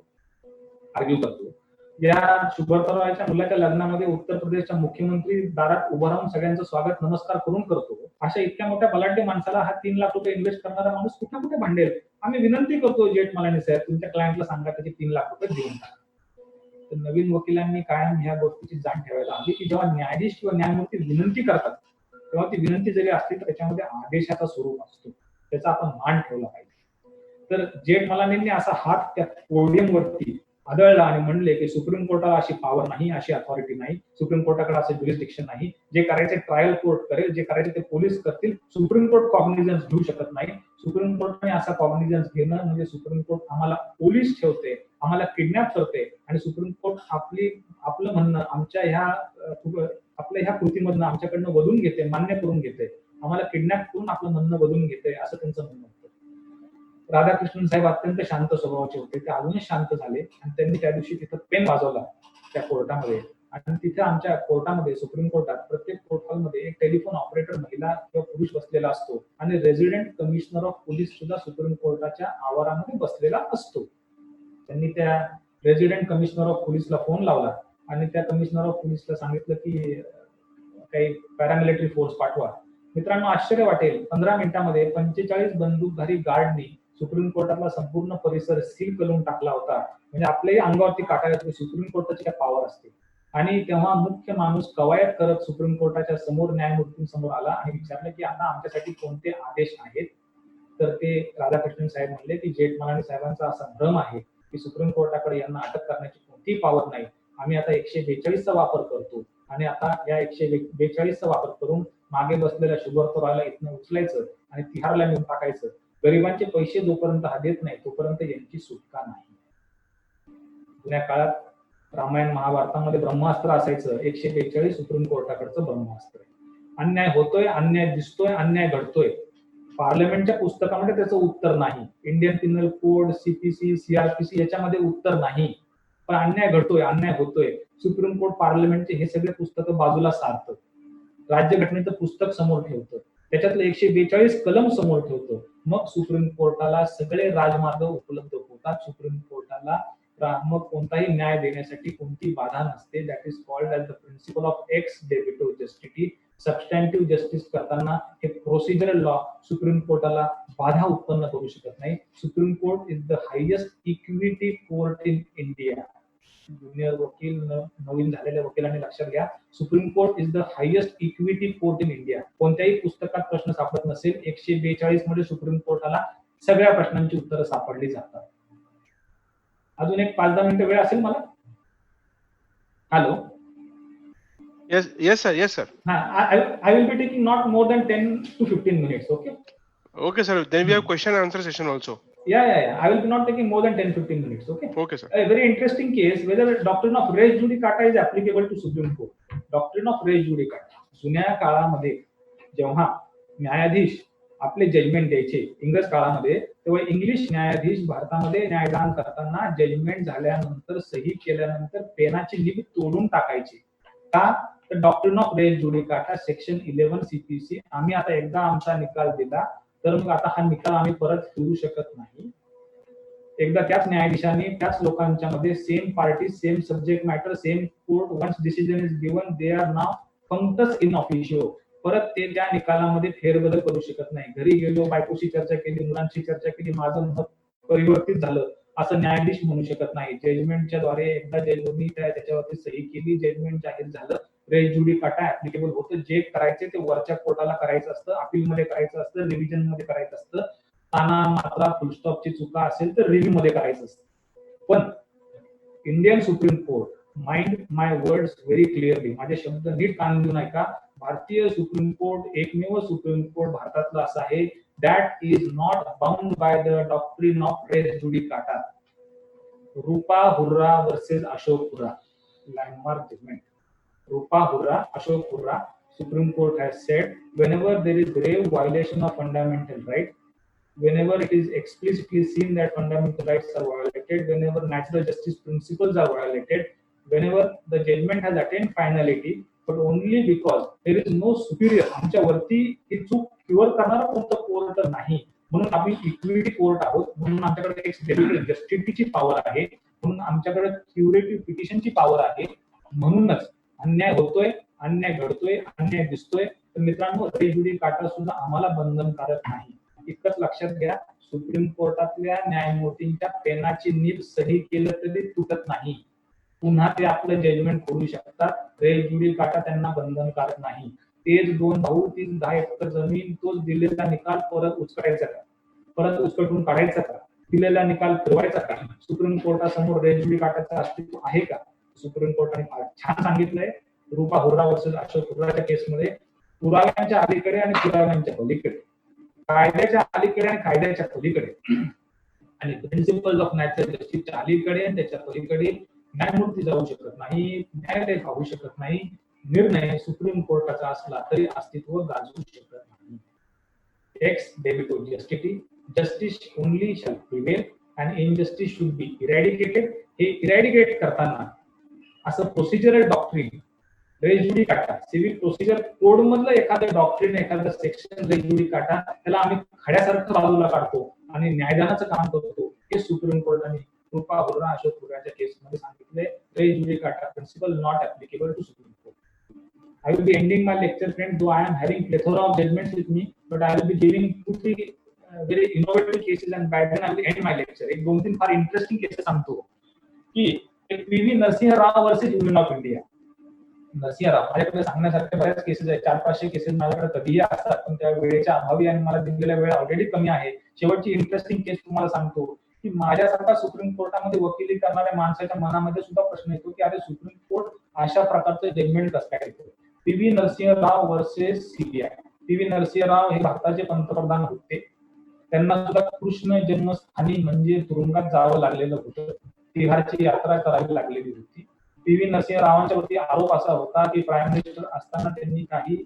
आर्ग्यू करतो. या शुभ्रता रॉयच्या मुलाच्या लग्नामध्ये उत्तर प्रदेशच्या मुख्यमंत्री दारात उभं राहून सगळ्यांचं स्वागत नमस्कार करून करतो. अशा इतक्या मोठ्या बलाढ्य माणसाला हा 3 लाख रुपये इन्व्हेस्ट करणारा माणूस कुठे कुठे भांडेल. आम्ही विनंती करतो जेठमलानी साहेब, तुमच्या क्लायंटला सांगा त्याचे 3 लाख रुपये देऊन टाका. तर नवीन वकिलांनी कायम ह्या गोष्टीची जाण ठेवायला हवी की जेव्हा न्यायाधीश किंवा न्यायमूर्ती विनंती करतात तेव्हा ती विनंती जरी असली तर त्याच्यामध्ये आदेशाचा स्वरूप असतो, त्याचा आपण मान ठेवला पाहिजे. तर जेठमलानींनी असा हात त्या पोडियमवरती आदळला आणि म्हणले की सुप्रीम कोर्टाला अशी पॉवर नाही, अशी अथॉरिटी नाही, सुप्रीम कोर्टाकडे असं ज्युरिस्डिक्शन नाही, जे करायचे ट्रायल कोर्ट करेल, जे करायचे ते पोलीस करतील, सुप्रीम कोर्ट कॉग्निझन्स घेऊ शकत नाही. सुप्रीम कोर्टाने असा कॉग्निझन्स घेणं म्हणजे सुप्रीम कोर्ट आम्हाला पोलीस ठेवते, आम्हाला किडनॅप करते आणि सुप्रीम कोर्ट आपलं म्हणणं आपल्या ह्या कृतीमधनं आमच्याकडनं वधून घेते, मान्य करून घेते, आम्हाला किडनॅप करून आपलं म्हणणं वधून घेते, असं त्यांचं म्हणणं होतं. राधाकृष्णन साहेब अत्यंत शांत स्वभावाचे होते, ते अजूनच शांत झाले आणि त्यांनी त्या दिवशी तिथं पेन वाजवला त्या कोर्टामध्ये. आणि तिथे आमच्या कोर्टामध्ये, सुप्रीम कोर्टात प्रत्येक कोर्ट हॉलमध्ये एक टेलिफोन ऑपरेटर महिला किंवा पुरुष बसलेला असतो आणि रेसिडेंट कमिशनर ऑफ पोलीस सुद्धा सुप्रीम कोर्टाच्या आवारामध्ये बसलेला असतो. त्यांनी त्या रेसिडेंट कमिशनर ऑफ पोलीसला फोन लावला आणि त्या कमिशनर ऑफ पोलीसला सांगितलं की काही पॅरामिलिटरी फोर्स पाठवा. मित्रांनो, आश्चर्य वाटेल, 15 मिनिटांमध्ये 45 बंदूकधारी गार्डनी सुप्रीम कोर्टातला संपूर्ण परिसर सील करून टाकला होता. म्हणजे आपल्याही अंगावरती काटा येतो, सुप्रीम कोर्टाची काय पॉवर असते. आणि तेव्हा मुख्य माणूस कवायत करत सुप्रीम कोर्टाच्या समोर न्यायमूर्तींसमोर आला आणि विचारलं की आता आमच्यासाठी कोणते आदेश आहेत. तर ते राधाकृष्णन साहेब म्हणले की जेठमलानी साहेबांचा असा भ्रम आहे की सुप्रीम कोर्टाकडे यांना अटक करण्याची कोणतीही पॉवर नाही. आम्ही आता 142चा वापर करतो आणि आता या 142चा वापर करून मागे बसलेल्या शुभर्तो रॉयला इथनं उचलायचं आणि तिहारला नेऊन टाकायचं. गरिबांचे पैसे जोपर्यंत हा देत नाही तोपर्यंत यांची सुटका नाही. जुन्या काळात रामायण महाभारतामध्ये ब्रह्मास्त्र असायचं, 142 सुप्रीम कोर्टाकडचं ब्रह्मास्त्र. अन्याय होतोय, अन्याय दिसतोय, अन्याय घडतोय. पार्लमेंटच्या पुस्तकामध्ये त्याचं उत्तर नाही, Indian Pinal code, CPC, CrPC याच्यामध्ये उत्तर नाही. पण अन्याय घडतोय, अन्याय होतोय. सुप्रीम कोर्ट, पार्लमेंटचे हे सगळे पुस्तकं बाजूला सारतं, राज्यघटनेचं पुस्तक समोर ठेवतं, त्याच्यातलं 142 कलम समोर ठेवतं. मग सुप्रीम कोर्टाला सगळे राजमार्ग उपलब्ध होतात. सुप्रीम कोर्टाला मग कोणताही न्याय देण्यासाठी कोणती बाधा नसते. That is called as the principle of ex debito justitiae. Substantive justice करताना हे प्रोसिजरल लॉ सुप्रीम कोर्टाला बाधा उत्पन्न करू शकत नाही. Supreme court is the highest equity court in India. Junior वकील, नवीन झालेल्या वकिलांनी लक्षात घ्या, supreme court is the highest equity court in India. कोणत्याही पुस्तकात प्रश्न सापडत नसेल, 142 मध्ये सुप्रीम कोर्टाला सगळ्या प्रश्नांची उत्तरं सापडली जातात. अजून एक 5-10 मिनिटं वेळ असेल मला? Hello. Yes, sir. I will be taking not more than 10 to 15 minutes. Okay. Okay, sir. Then we have question and answer session also. Yeah. I will be not taking more than 10-15 minutes. Okay. Okay, sir. A very interesting case, whether doctrine of res judicata is applicable to Supreme Court. Doctrine of res judicata. जुन्या काळामध्ये जेव्हा न्यायाधीश आपले judgement द्यायचे इंग्रज काळामध्ये, तेव्हा English न्यायाधीश भारतामध्ये न्यायदान करताना जजमेंट झाल्यानंतर, सही केल्यानंतर पेनाची निब तोडून टाकायची. का? तर doctrine of res judicata section 11 CPC, आम्ही आता एकदा आमचा निकाल दिला तर मग आता हा निकाल आम्ही परत फिरू शकत नाही. एकदा त्याच न्यायाधीशांनी त्याच लोकांच्या मध्ये same party, same subject matter, same court, once decision is given they are now functus in officio. परत ते त्या निकालामध्ये फेरबदल करू शकत नाही. घरी गेलो, बायकोशी चर्चा केली, मुलांशी चर्चा केली, माझं मत परिवर्तित झालं असं न्यायाधीश म्हणू शकत नाही. जजमेंटच्या द्वारे एकदा जजमेंटनी त्याच्यावरती सही केली, जजमेंट जाहीर झालं, रेस जुडिकाटा ऍप्लिकेबल होतं. जे करायचे ते वरच्या कोर्टाला करायचं असतं, अपील मध्ये करायचं असतं, रिव्हिजन मध्ये करायचं असतं. ताना, मात्रा, फुलस्टॉपची चुका असेल तर रिव्ह्यू मध्ये करायचं असतं. पण Indian Supreme Court, mind my words very clearly, माझे शब्द नीट कान देऊन ऐका, भारतीय सुप्रीम कोर्ट एकमेव सुप्रीम कोर्ट भारतातलं असं आहे that is not bound by the doctrine of res judicata. Rupa Hurra versus Ashok Hurra, landmark judgment. Rupa Hurra, Ashok Hurra, Supreme Court has said, whenever there is grave violation of fundamental right, whenever it is explicitly seen that fundamental rights are violated, whenever natural justice principles are violated, whenever the judgment has attained finality, but only because there is no superior, आमच्या वरती ही चूक cure करणारा कोणतं court नाही, म्हणून आम्ही equity court आहोत, म्हणून आमच्याकडे एक डेडिकेटेड जस्टिसची पॉवर आहे, म्हणून आमच्याकडे क्युरेटिव्ह पिटिशनची पॉवर आहे. म्हणूनच अन्याय होतोय, अन्याय घडतोय, अन्याय दिसतोय, तर मित्रांनो रेस जुडिकाटा सुद्धा आम्हाला बंधनकारक नाही. इतकंच लक्षात घ्या, सुप्रीम कोर्टातल्या न्यायमूर्तींच्या पेनाची नीब सही केलं तरी तुटत नाही, पुन्हा ते आपलं जजमेंट करू शकतात. रेस जुडिकाटा त्यांना बंधनकारक नाही. तेच 2 भाऊ, ती 10 एकर जमीन, तोच दिलेला निकाल परत उचकायचा का? परत उचकटून काढायचा का? दिलेला निकाल फिरवायचा का? सुप्रीम कोर्टासमोर रेजजुडिकाटाचं अस्तित्व आहे का? सुप्रीम कोर्टाने फार छान सांगितलंय. रूपा हुर्रा वर्सेस अशोक हुर्राच्या केसमध्ये पुराव्यांच्या अलीकडे आणि पुराव्यांच्या पलीकडे, कायद्याच्या अलीकडे आणि कायद्याच्या पलीकडे आणि प्रिन्सिपल्स ऑफ नॅचरल जस्टिसच्या अलीकडे आणि त्याच्या पलीकडे न्यायमूर्ती जाऊ शकत नाही, न्यायालय पाहू शकत नाही. निर्णय सुप्रीम कोर्टाचा असला तरी अस्तित्व गाजवू शकत नाही. Ex debito justitiae, justice only shall prevail and injustice should be eradicated. हे इरॅडिकेट करताना असं procedural doctrine, res judicata, civil procedure code मधलं एखादं डॉक्ट्रिन, एखादं सेक्शन रेस जुडिकाटा, त्याला आम्ही खड्यासारखं बाजूला काढतो आणि न्यायदानाचं काम करतो. हे सुप्रीम कोर्टाने रूपा हुर्रा अशोक हुर्राच्या केसमध्ये सांगितले. Res judicata principle not applicable to Supreme Court. I will be ending my lecture, friends, though I am having plethora of judgments with me, but I will be giving 2-3 very innovative cases and by then I will end my lecture. एक 2-3 फार interesting cases सांगतो की P V. Narasimha Rao versus Union of India. Narasimha Rao, माझ्याकडे सांगण्यासारख्या बऱ्याच cases आहेत, 400-500 cases माझ्याकडे कधीही असतात, पण त्या वेळेच्या अभावी आणि मला दिलेला वेळ ऑलरेडी कमी आहे. शेवटची इंटरेस्टिंग केस तुम्हाला सांगतो की माझ्यासारखा सुप्रीम कोर्टामध्ये वकिली करणाऱ्या माणसाच्या मनामध्ये सुद्धा प्रश्न येतो की अरे सुप्रीम कोर्ट अशा प्रकारचं जजमेंट कसं काय देतो. P V. Narasimha Rao versus CBI. P V. Narasimha राव हे भारताचे पंतप्रधान होते. त्यांना सुद्धा कृष्ण जन्मस्थानी म्हणजे तुरुंगात जावं लागलेलं होतं. तिहारची यात्रा करावी लागलेली होती. पी.व्ही. नरसिंह रावांच्या वरती आरोप असा होता की प्राईम मिनिस्टर असताना त्यांनी काही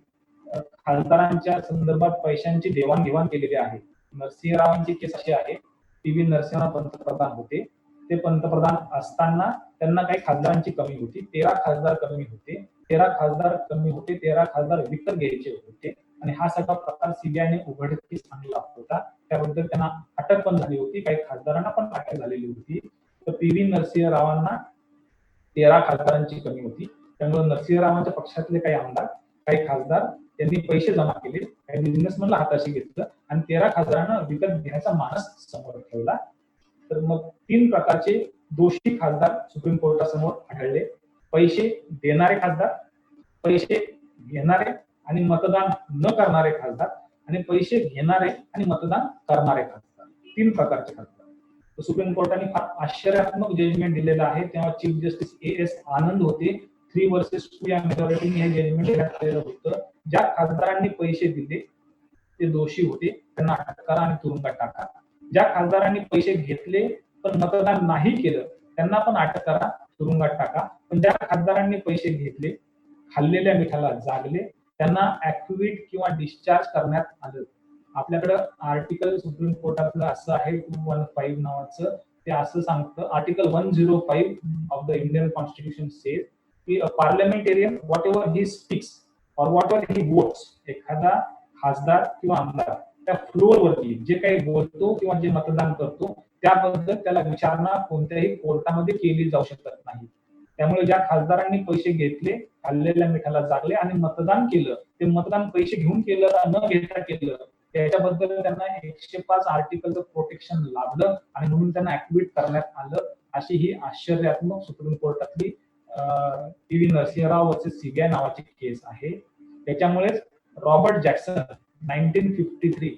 खासदारांच्या संदर्भात पैशांची देवाणघेवाण केलेली आहे. नरसिंह रावांची केस अशी आहे, पी.व्ही. नरसिंह पंतप्रधान होते. ते पंतप्रधान असताना त्यांना काही खासदारांची कमी होती. 13 खासदार कमी होते. 13 खासदार कमी होते, 13 खासदार विकत घ्यायचे होते आणि हा सगळा प्रकार सीबीआयने उघडकीस आणला होता. त्याबद्दल त्यांना अटक पण झाली होती. काही खासदारांना पण अटक झालेली होती. तर पी.व्ही. नरसिंह रावांना 13 खासदारांची कमी होती. त्यामुळे नरसिंहरावांच्या पक्षातले काही आमदार, काही खासदार त्यांनी पैसे जमा केले, काही बिझनेसमॅनला हाताशी घेतलं आणि 13 खासदारांना विकत घेण्याचा मानस समोर ठेवला. तर मग 3 प्रकारचे दोषी खासदार सुप्रीम कोर्टासमोर आढळले. पैसे देणारे खासदार, पैसे घेणारे आणि मतदान न करणारे खासदार आणि पैसे घेणारे आणि मतदान करणारे खासदार. 3 प्रकारचे खासदार. सुप्रीम कोर्टाने फार आश्चर्यात्मक जजमेंट दिलेलं आहे. तेव्हा चीफ जस्टिस ए.एस. आनंद होते. 3 वर्सेस 2 या मेजॉरिटीने हे जजमेंट देण्यात आलेलं होतं. ज्या खासदारांनी पैसे दिले ते दोषी होते, त्यांना अटक करा आणि तुरुंगात टाका. ज्या खासदारांनी पैसे घेतले पण मतदान नाही केलं त्यांना पण अटक करा, तुरुंगात टाका. पण ज्या खासदारांनी पैसे घेतले, खाल्लेल्या मिठाला जागले, त्यांना ऍक्टिव्हिट किंवा डिस्चार्ज करण्यात आलं. आपल्याकडे आर्टिकल सुप्रीम कोर्टातलं असं आहे 215 नावाचं, ते असं सांगतं, article 105 of the Indian constitution says की पार्लमेंटेरियन व्हॉट एव्हर ही स्पीक्स और व्हॉट एव्हर ही वोट्स, एखादा खासदार किंवा आमदार त्या फ्लोअरवरती जे काही बोलतो किंवा जे मतदान करतो त्याबद्दल त्याला विचारणा कोणत्याही कोर्टामध्ये केली जाऊ शकत नाही. त्यामुळे ज्या खासदारांनी पैसे घेतले, खाल्लेल्या मिठाला जागले आणि मतदान केलं, ते मतदान पैसे घेऊन केलं न घेता केलं, त्याच्याबद्दल त्यांना 105 आर्टिकलचं प्रोटेक्शन लाभलं आणि म्हणून त्यांना ऍक्टिव्हेट करण्यात आलं. अशी ही आश्चर्यात्मक सुप्रीम कोर्टातली पी.व्ही. नरसिंहराव वर्सेस सीबीआय नावाची केस आहे. त्याच्यामुळेच Robert Jackson 1953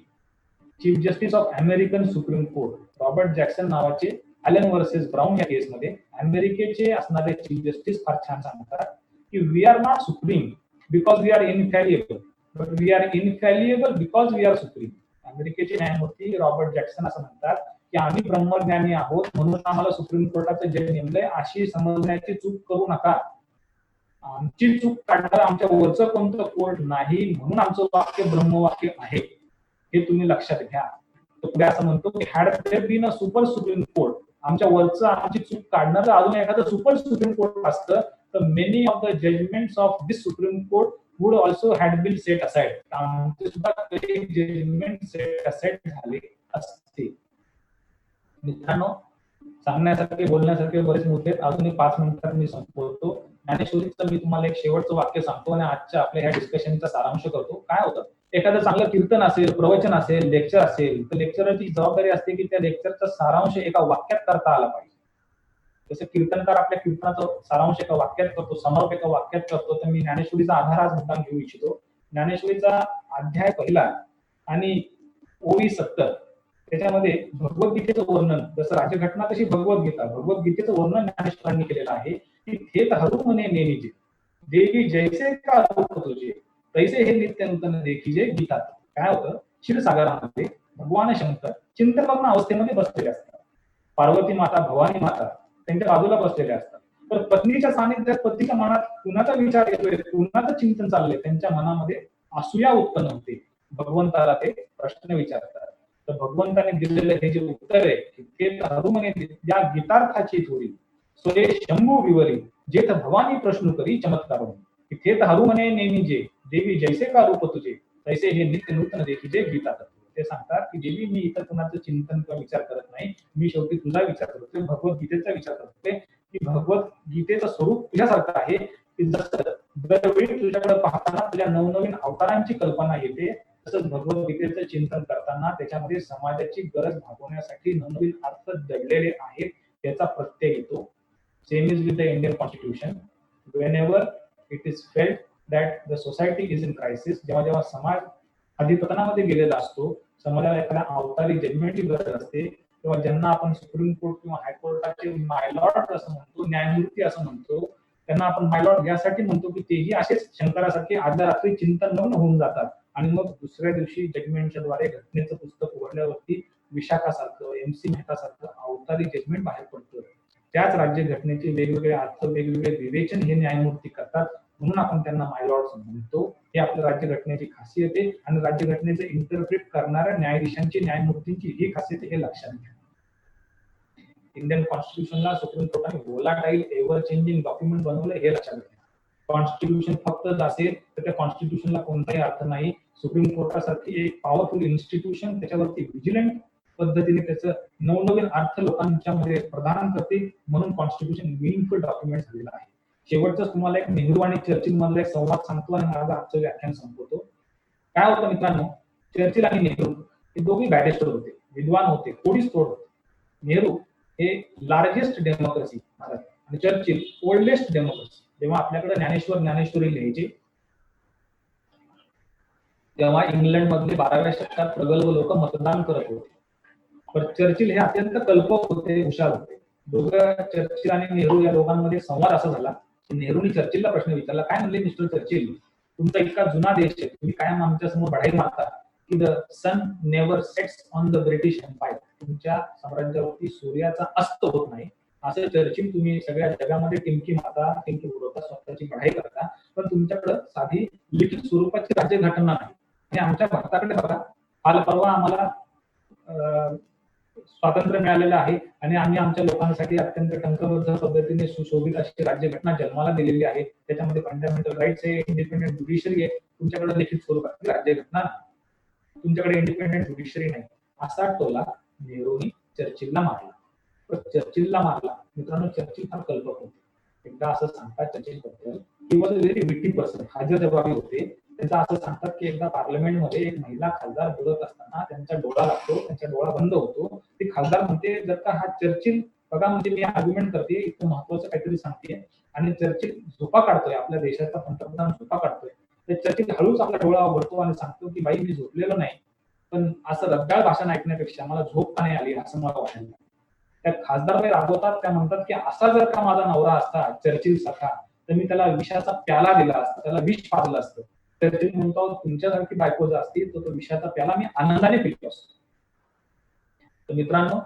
chief justice of American Supreme Court, Robert Jackson नावाचे ॲलन वर्सेस ब्राउन या केसमध्ये अमेरिकेचे असणारे चीफ जस्टिस फार छान सांगतात की we are not supreme because we are infallible, but we are infallible because we are supreme. अमेरिकेचे न्यायमूर्ती रॉबर्ट जॅक्सन असं म्हणतात की आम्ही ब्रह्मज्ञानी आहोत म्हणून आम्हाला सुप्रीम कोर्टाचं जज नेमलंय, अशी समजण्याची चूक करू नका. आमची चूक काढणार आमच्या वरचं कोणतं कोर्ट नाही, म्हणून आमचं वाक्य ब्रह्मवाक्य आहे, हे तुम्ही लक्षात घ्या. तो पुढे असं म्हणतो की had there been a super Supreme Court, आमच्या वरचं आमची चूक काढणारं अजून एखादं सुपर सुप्रीम कोर्ट असतं तर many of the judgments of this Supreme Court would also had been set aside, आमचे सुद्धा काही जजमेंट सेट असाइड झाले असते. मित्रांनो, सांगण्यासारखे बोलण्यासारखे बरेच मुद्दे, अजून 5 मिनिटात मी संपवतो. ज्ञानेश्वरीचं मी तुम्हाला एक शेवटचं वाक्य सांगतो आणि आजच्या आपल्या ह्या डिस्कशनचा सारांश करतो. काय होतं, एखादं चांगलं कीर्तन असेल, प्रवचन असेल, लेक्चर असेल तर लेक्चरची जबाबदारी असते की त्या लेक्चरचा सारांश एका वाक्यात करता आला पाहिजे. जसं कीर्तनकार आपल्या कीर्तनाचा सारांश एका वाक्यात करतो, समारोप एका वाक्यात करतो, तर मी ज्ञानेश्वरीचा आधार आज मुद्दाम घेऊ इच्छितो ज्ञानेश्वरीचा अध्याय पहिला आणि ओवी 70 त्याच्यामध्ये भगवद्गीतेचं वर्णन, जसं राज्यघटना तशी भगवद्गीतेचं वर्णन ज्ञानेश्वरांनी केलेलं आहे की थेत हरू म्हणे नेमीजे देवी जैसे का रूप तुझे तैसे हे नित्य नूतन देखीजे गीतात. काय होतं, क्षीरसागरामध्ये भगवान शंकर चिंतनमग्न अवस्थेमध्ये बसलेले असतात. पार्वती माता, भवानी माता त्यांच्या बाजूला बसलेले असतात. तर पत्नीच्या सानिध्यात पतीच्या मनात कुणाचा विचार येतोय, कुणाचं चिंतन चाललंय, त्यांच्या मनामध्ये असूया उत्पन्न होते. भगवंताला ते प्रश्न विचारतात. तर भगवंताने दिलेलं हे जे उत्तर आहे ते हरू म्हणे या गीतार्थाची थोडी सोये शंभू विवरी जेथ भवानी प्रश्न करी चमत्कार थेत हरू म्हणे नेहमी जे देवी जैसे का रूप तुझे तैसे हे नित्य नूतन देखीजे गीतात. ते सांगतात की देवी मी इतर कुणाचं चिंतन किंवा विचार करत नाही, मी शेवटी तुझा विचार करतोय, भगवद्गीतेचा विचार करतोय की भगवद्गीतेचं स्वरूप तुझ्यासारखं आहे की जसं दरवेळी तुझ्याकडे पाहताना तुझ्या नवनवीन अवतारांची कल्पना येते, तसंच भगवद्गीतेचं चिंतन करताना त्याच्यामध्ये समाजाची गरज भागवण्यासाठी नवनवीन अर्थ दडलेले आहेत याचा प्रत्यय येतो. Same is with the Indian constitution. whenever it is felt that the society is in crisis, जेव्हा जेव्हा समाज अधिपतनामध्ये गेलेला असतो, समाजाला एखाद्या अवतारी जजमेंटची गरज असते, तेव्हा ज्यांना आपण सुप्रीम कोर्ट किंवा हायकोर्टाचे मायलॉर्ड असं म्हणतो, न्यायमूर्ती असं म्हणतो, त्यांना आपण मायलॉर्ड यासाठी म्हणतो की तेही असेच शंकरासारखे आदल्या रात्री चिंतनमग्न होऊन जातात आणि मग दुसऱ्या दिवशी जजमेंटच्या द्वारे घटनेचं पुस्तक उघडल्यावरती विशाखासारखं, MC मेहतासारखं अवतारी जजमेंट बाहेर पडतं. त्याच राज्यघटनेचे वेगवेगळे अर्थ, वेगवेगळे विवेचन हे न्यायमूर्ती करतात, म्हणून आपण त्यांना मायलॉर्ड्स म्हणतो. हे आपल्या राज्यघटनेची खासियत आहे आणि राज्यघटनेचे इंटरप्रिट करणाऱ्या न्यायाधीशांची, न्यायमूर्तींची ही खासियत हे लक्षात घ्या. इंडियन कॉन्स्टिट्यूशनला सुप्रीम कोर्टाने व्होलाटाईल एव्हर चेंजिंग डॉक्युमेंट बनवलं हे लक्षात घ्या. कॉन्स्टिट्यूशन फक्त असेल तर त्या कॉन्स्टिट्यूशनला कोणताही अर्थ नाही. सुप्रीम कोर्टासारखी एक पॉवरफुल इन्स्टिट्यूशन त्याच्यावरती व्हिजिलंट पद्धतीने त्याचं नवनवीन अर्थ लोकांच्या मध्ये प्रदान करते, म्हणून कॉन्स्टिट्यूशन मिनिंगफुल डॉक्युमेंट झालेलं आहे. शेवटच तुम्हाला एक नेहरू आणि चर्चिल मधला एक संवाद सांगतो आणि माझं आजचं व्याख्यान संपवतो. काय होतं मित्रांनो, चर्चिल आणि नेहरू हे दोघे बॅरिस्टर होते, विद्वान होते, कोडीच तोड होते. नेहरू हे लार्जेस्ट डेमोक्रेसी भारत आणि चर्चिल ओल्डेस्ट डेमोक्रेसी. जेव्हा आपल्याकडे ज्ञानेश्वरी लिहायचे तेव्हा इंग्लंड मधले 12व्या शतकात प्रगल्भ लोक मतदान करत होते. पण चर्चिल हे अत्यंत कल्पक होते, हुशार होते. दोघं चर्चिल आणि नेहरू या दोघांमध्ये संवाद असा झाला की नेहरूने चर्चिलला प्रश्न विचारला, काय म्हणले मिस्टर चर्चिल, तुमचा इतका जुना देश आहे, तुम्ही कायम आमच्या समोर बढाई मारता की the sun never sets on the British Empire, तुमच्या साम्राज्यावरती सूर्याचा अस्त होत नाही. असं चर्चिल तुम्ही सगळ्या जगामध्ये टिमकी मारता, टिमकी उडवता, स्वतःची बढाई करता, पण तुमच्याकडे साधी लिखित स्वरूपाची राज्यघटना नाही. आणि आमच्या भारताकडे बघा, काल परवा आम्हाला स्वातंत्र्य मिळालेलं आहे आणि आम्ही आमच्या लोकांसाठी अत्यंत टंकबद्ध पद्धतीने सुशोभित अशी राज्यघटना जन्माला दिलेली आहे. त्याच्यामध्ये फंडामेंटल राईट्स आहे, इंडिपेंडेंट ज्युडिशरी आहे. तुमच्याकडे लिखित स्वरूपाची राज्यघटना नाही, तुमच्याकडे इंडिपेंडेंट ज्युडिशरी नाही. असा टोला नेहरूनी चर्चिलला मारला. चर्चिलला मारला मित्रांनो, चर्चिल फार कल्पक होते. एकदा असं सांगतात चर्चिल बद्दल, ही वॉज अ व्हेरी विटी पर्सन, हजरजबाबी होते. त्यांचं असं सांगतात की एकदा पार्लमेंटमध्ये एक महिला खासदार बोलत असताना त्यांचा डोळा लागतो, त्यांचा डोळा बंद होतो. ती खासदार म्हणते, जर का हा चर्चिल बघा म्हणजे मी आर्ग्युमेंट करते, इतकं महत्वाचं काहीतरी सांगते आणि चर्चिल झोपा काढतोय, आपल्या देशाचा पंतप्रधान झोपा काढतोय, तर चर्चिल हळूच आपला डोळा उघडतो आणि सांगतो की बाई मी झोपलेलो नाही, पण असं रद्दाळ भाषण ऐकण्यापेक्षा मला झोप का नाही आली असं मला वाटलं. त्या खासदार राबवतात, त्या म्हणतात की असा जर का माझा नवरा असता चर्चिल सारखा तर मी त्याला विषाचा प्याला दिला असता, त्याला विष पाजलं असतं. चर्चिल म्हणतो तुमच्यासारखी बायको जर असती तर तो विषाचा प्याला मी आनंदाने पिलो असतो. तर मित्रांनो,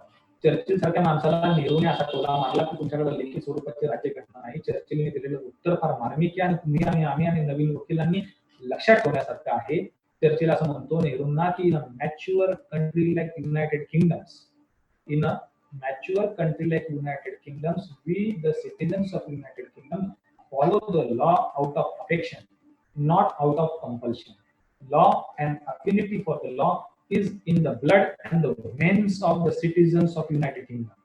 चर्चिल सारख्या माणसाला नेहरूने असा टोला मारला की तुमच्याकडे लिखित स्वरूपाची राज्यघटना नाही. चर्चिलने दिलेलं उत्तर फार मार्मिक आहे आणि तुम्ही आणि आम्ही आणि नवीन वकिलांनी लक्षात ठेवण्यासारखं आहे. चर्चिल असं म्हणतो नेहरूंना की in a mature country like United kingdoms, in a mature country like United Kingdoms, we the citizens of United Kingdom follow the law out of affection, not out of compulsion. Law and affinity for the law is in the blood and the veins of the citizens of United Kingdom.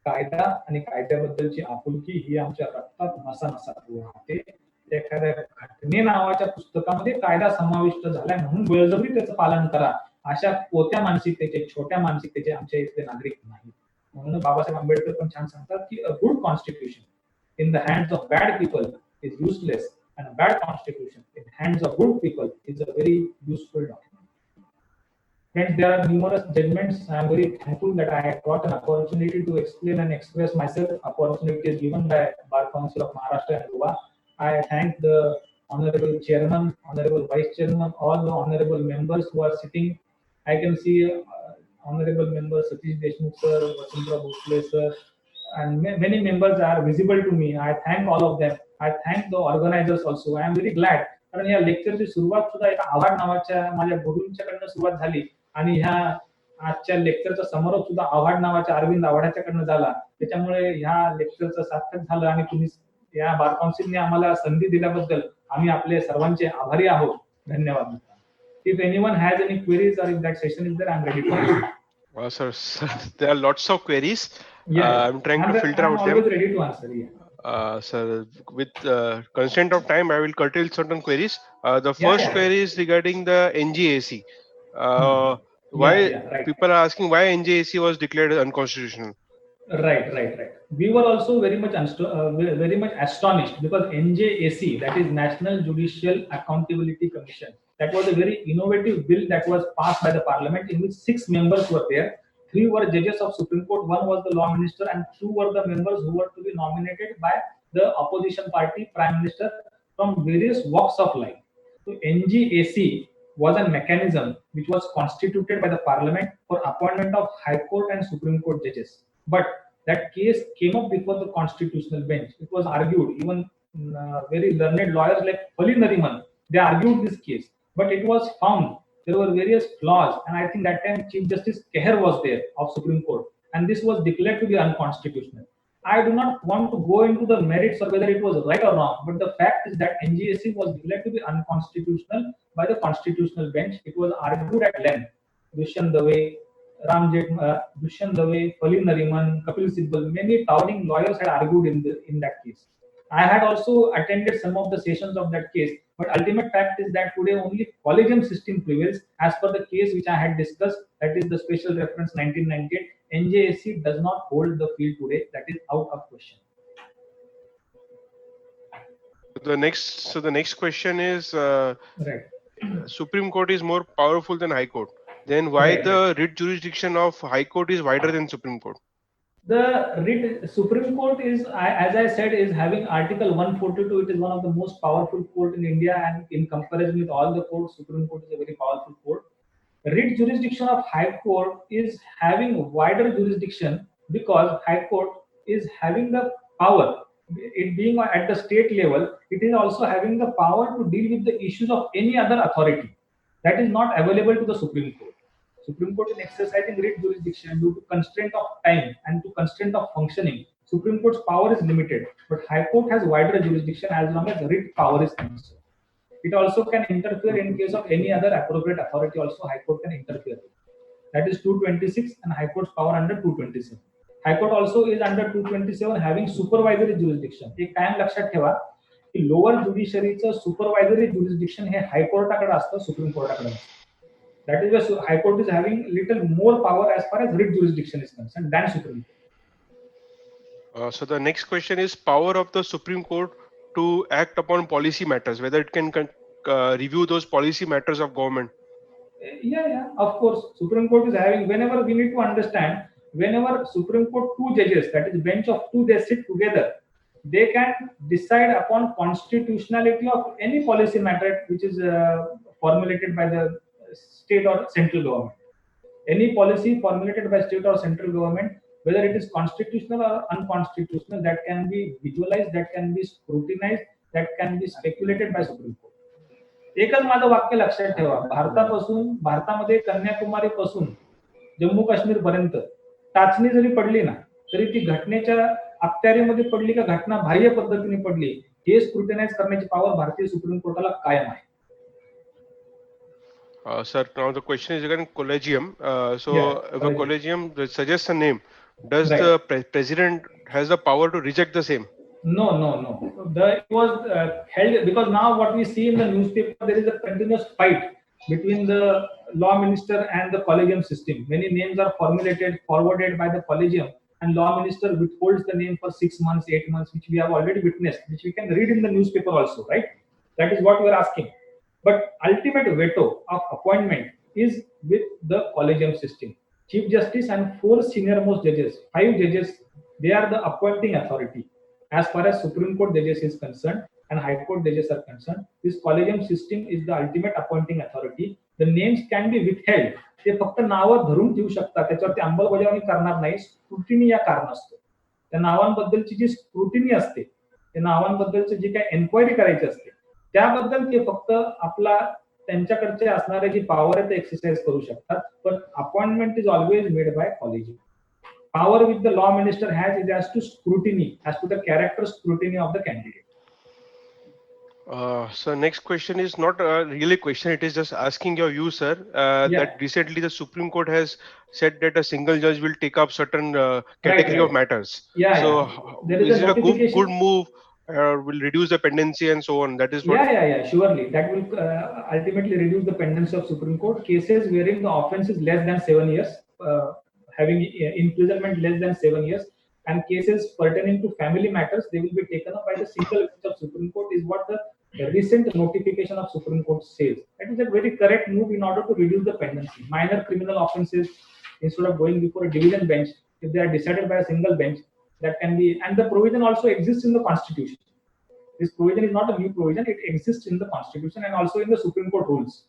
कायदा आणि कायद्याबद्दलची आपुलकी ही आमच्या रक्तात नसानसात वाहते. एखाद्या घटने नावाच्या पुस्तकामध्ये कायदा समाविष्ट झालाय म्हणून बळजबरी त्याचं पालन करा, अशा पोत्या मानसिकतेचे, छोट्या मानसिकतेचे आमच्या इथले नागरिक नाही. म्हणून बाबासाहेब आंबेडकर पण छान सांगतात की a good constitution in the hands of bad people is useless and a bad constitution in hands of good people is a very useful document. Friends, there are numerous judgments. I am very thankful that I got an opportunity to explain and express myself. Opportunity is given by Bar Council of Maharashtra and Goa. I thank the Honorable Chairman, Honorable Vice Chairman, all the Honorable members who are sitting. I can see Honorable members Satish Deshmukh sir, Vasundhara Bhosle sir, and many members are visible to me. I thank all of them. I thank the organizers also. I am very glad कारण या लेक्चरची सुरुवात सुद्धा एका आव्हाड नावाच्या माझ्या गुरूंच्याकडनं सुरुवात झाली आणि ह्या आजच्या लेक्चरचा समारोप सुद्धा आव्हाड नावाच्या अरविंद आव्हाडाच्याकडनं झाला. त्याच्यामुळे ह्या लेक्चरचं सार्थक झालं आणि तुम्ही या बार काउन्सिलने आम्हाला संधी दिल्याबद्दल आम्ही आपले सर्वांचे आभारी आहोत. धन्यवाद. If anyone has any queries or if that session is there, I'm ready to answer. Sir, there are lots of queries. Yeah, I'm trying to filter out them. I'm always ready to answer. Yeah. Sir, with constraint of time, I will curtail certain queries. The first query is regarding the NJAC. Why right. People are asking why NJAC was declared unconstitutional? Right. We were also very much astonished because NJAC, that is National Judicial Accountability Commission, that was a very innovative bill that was passed by the Parliament in which 6 members were there. 3 were judges of Supreme Court, 1 was the law minister, and 2 were the members who were to be nominated by the opposition party prime minister from various walks of life. So NJAC was a mechanism which was constituted by the Parliament for appointment of High Court and Supreme Court judges. But that case came up before the Constitutional Bench. It was argued, even very learned lawyers like Fali Nariman, they argued this case. But it was found there were various flaws, and I think that time Chief Justice Keher was there of Supreme Court, and this was declared to be unconstitutional. I do not want to go into the merits or whether it was right or wrong, but the fact is that NJAC was declared to be unconstitutional by the Constitutional Bench. It was argued at length. Dushyant Dave, Dushyant Dave, Fali Nariman, Kapil Sibal, many towering lawyers had argued in that case. I had also attended some of the sessions of that case, but ultimate fact is that today only collegium system prevails as per the case which I had discussed, that is the special reference 1998. NJAC does not hold the field today, that is out of question. The next question is right. Supreme Court is more powerful than High Court. Then why the writ jurisdiction of High Court is wider than Supreme Court? The Supreme Court is, as I said, is having Article 142. It is one of the most powerful court in India, and in comparison with all the courts, Supreme Court is a very powerful court. Writ jurisdiction of High Court is having wider jurisdiction because High Court is having the power. It being at the state level, it is also having the power to deal with the issues of any other authority that is not available to the Supreme Court. Supreme Court is exercising writ jurisdiction due to constraint of time and to constraint of functioning. Supreme Court's power is limited, but High Court has wider jurisdiction as long as writ power is concerned. It also can interfere in case of any other appropriate authority. Also, High Court can interfere. That is 226, and High Court's power under 227. High Court also is under 227 having supervisory jurisdiction. एक कायम लक्षात ठेवा की lower ज्युडिशरीचं supervisory jurisdiction हे हाय कोर्टाकडे असतं, supreme कोर्टाकडे नसतं. That is why High Court is having little more power as far as writ jurisdiction is concerned than Supreme Court. So the next question is power of the Supreme Court to act upon policy matters, whether it can review those policy matters of government. Yeah, of course. Supreme Court is having, whenever we need to understand, whenever Supreme Court 2 judges, that is bench of 2, they sit together, they can decide upon constitutionality of any policy matter which is formulated by the state or central government. Any policy formulated by state or central government, whether it is constitutional or unconstitutional, that can be visualized, that can be scrutinized, that can be speculated by Supreme Court. एकच माझं वाक्य लक्षात ठेवा, भारतामध्ये कन्याकुमारी पासून जम्मू काश्मीर पर्यंत टाचणी जरी पडली ना तरी ती घटनेच्या अखत्यारीमध्ये पडली का घटना बाह्य पद्धतीने पडली हे स्क्रुटिनाइज करण्याची पॉवर भारतीय सुप्रीम कोर्टाला कायम आहे. Sir, now the question is regarding collegium. If a collegium suggests a name, does the president has the power to reject the same? No. It was held because now what we see in the newspaper, there is a continuous fight between the law minister and the collegium system. Many names are forwarded by the collegium, and law minister withholds the name for 6 months, 8 months, which we have already witnessed, which we can read in the newspaper also, right? That is what we are asking. But ultimate veto of appointment is with the collegium system. Chief Justice and 4 senior most judges, 5 judges, they are the appointing authority. As far as Supreme Court judges is concerned and High Court judges are concerned, this collegium system is the ultimate appointing authority. The names can be withheld. ते फक्त नावं धरून ठेवू शकतात, त्याच्यावरती अंमलबजावणी करणार नाही. स्क्रुटिनी या कारण असतो. त्या नावांबद्दलची जी स्क्रुटिनी असते, त्या नावांबद्दलची जी काही एन्क्वायरी करायची असते, त्याबद्दल ते फक्त आपला त्यांच्याकडचे असणारे जी पॉवर आहे ते एक्सरसाइज करू शकतात. पण appointment is always made by collegium. Power which the law minister has is as to scrutiny, as to the character scrutiny of the candidate. So next question is not really a question, it is just asking your view, sir. That recently the Supreme Court has said that a single judge will take up certain category of matters. So is it a good move? Will reduce the pendency and so on? That is what. Surely that will ultimately reduce the pendency of Supreme Court cases wherein the offense is less than 7 years, having imprisonment less than 7 years, and cases pertaining to family matters, they will be taken up by the single bench of Supreme Court, is what the recent notification of Supreme Court says. That is a very correct move in order to reduce the pendency. Minor criminal offenses, instead of going before a division bench, if they are decided by a single bench, that can be, and the provision also exists in the Constitution. This provision is not a new provision, it exists in the Constitution and also in the Supreme Court rules.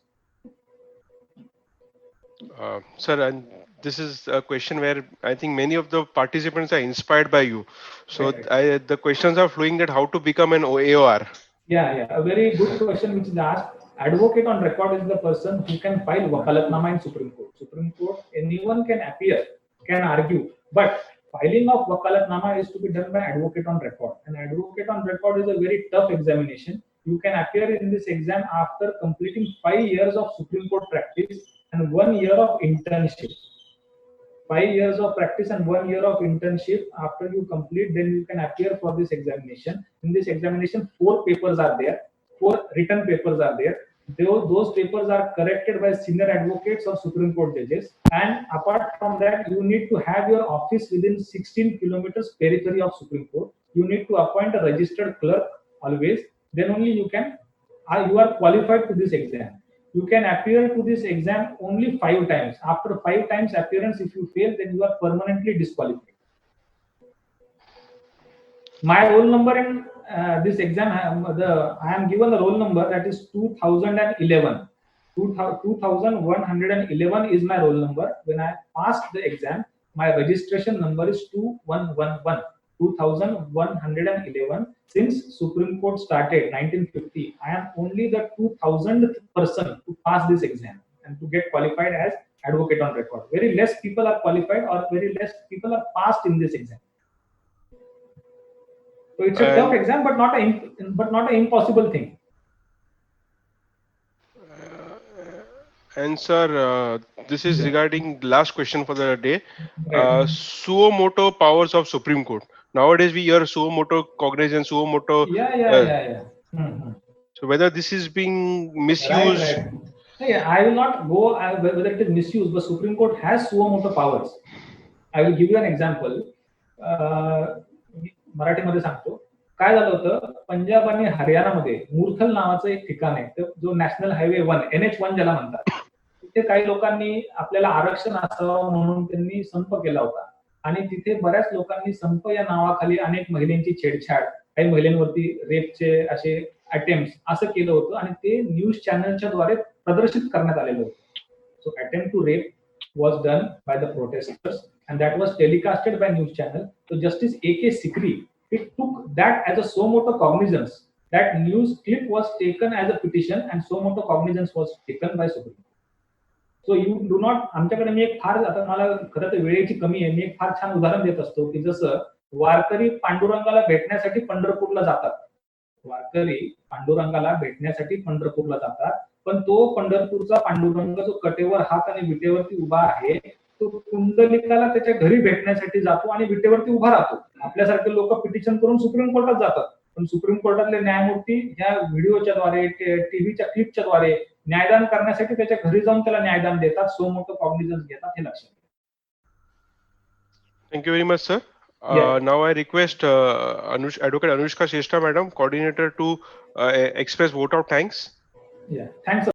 Sir, and this is a question where I think many of the participants are inspired by you. So the questions are flowing that how to become an AOR. A very good question which is asked. Advocate on record is the person who can file wakalatnama in Supreme Court. Supreme Court, anyone can appear, can argue, but filing of wakalatnama is to be done by advocate on record. And advocate on record is a very tough examination. You can appear in this exam after completing 5 years of Supreme Court practice and 1 year of internship. 5 years of practice and 1 year of internship. After you complete, then you can appear for this examination. In this examination, 4 papers are there, 4 written papers are there. Those papers are corrected by senior advocates or Supreme Court judges. And apart from that, you need to have your office within 16 kilometers periphery of Supreme Court. You need to appoint a registered clerk always. Then only you are qualified to this exam. You can appear to this exam only 5 times. After 5 times appearance, if you fail, then you are permanently disqualified. My roll number in this exam, I am given the roll number, that is 2011. 2111 is my roll number. When I passed the exam, my registration number is 2111. 2111. Since Supreme Court started 1950, I am only the 2000th person to pass this exam and to get qualified as advocate on record. Very less people are qualified, or very less people are passed in this exam. So it's a tough exam, but not an impossible thing. And sir, this is regarding the last question for the day. Suo moto powers of Supreme Court. Nowadays we hear suo moto cognizance, suo moto. So whether this is being misused. I will not go whether it is misused, but Supreme Court has suo moto powers. I will give you an example. मराठीमध्ये सांगतो. काय झालं होतं, पंजाब आणि हरियाणामध्ये मुरथल नावाचं एक ठिकाण आहे, जो नॅशनल हायवे 1 NH1 ज्याला म्हणतात. तिथे काही लोकांनी आपल्याला आरक्षण असावं म्हणून त्यांनी संप केला होता आणि तिथे बऱ्याच लोकांनी संप या नावाखाली अनेक महिलांची छेडछाड, काही महिलांवरती रेपचे असे अटेम्प्ट असं केलं होतं आणि ते न्यूज चॅनलच्या द्वारे प्रदर्शित करण्यात आलेलं होतं. So attempt to rape was done by the protesters and that was telecasted by news channel. So Justice A.K. Sikri, it took that as a suo moto cognizance. That news clip was taken as a petition and suo moto cognizance was taken by Supreme Court. So you do not, आमच्याकडे मी एक फार, आता मला खरं तर वेळेची कमी आहे, मी एक फार छान उदाहरण देत असतो की जसं वारकरी पांडुरंगाला भेटण्यासाठी पंढरपूरला जातात. वारकरी पांडुरंगाला भेटण्यासाठी पंढरपूरला जातात, पण तो पंढरपूरचा पांडुरंग जो कटेवर हात आणि विटेवरती उभा आहे, तो कुंडलिकाला त्याच्या घरी भेटण्यासाठी जातो आणि विटेवरती उभा राहतो. आपल्यासारखे लोक पिटिशन करून सुप्रीम कोर्टात जातात, पण सुप्रीम कोर्टातले न्यायमूर्ती या व्हिडिओच्या द्वारे, टीव्हीच्या क्लिपच्या द्वारे न्यायदान करण्यासाठी त्याच्या घरी जाऊन त्याला न्यायदान देतात, सो मोठं कॉग्निझन्स घेतात. हे लक्षात. Thank you very much sir. Now I request Advocate Anushka Shrestha, Madam, Coordinator, to express vote of thanks. Yeah, thanks.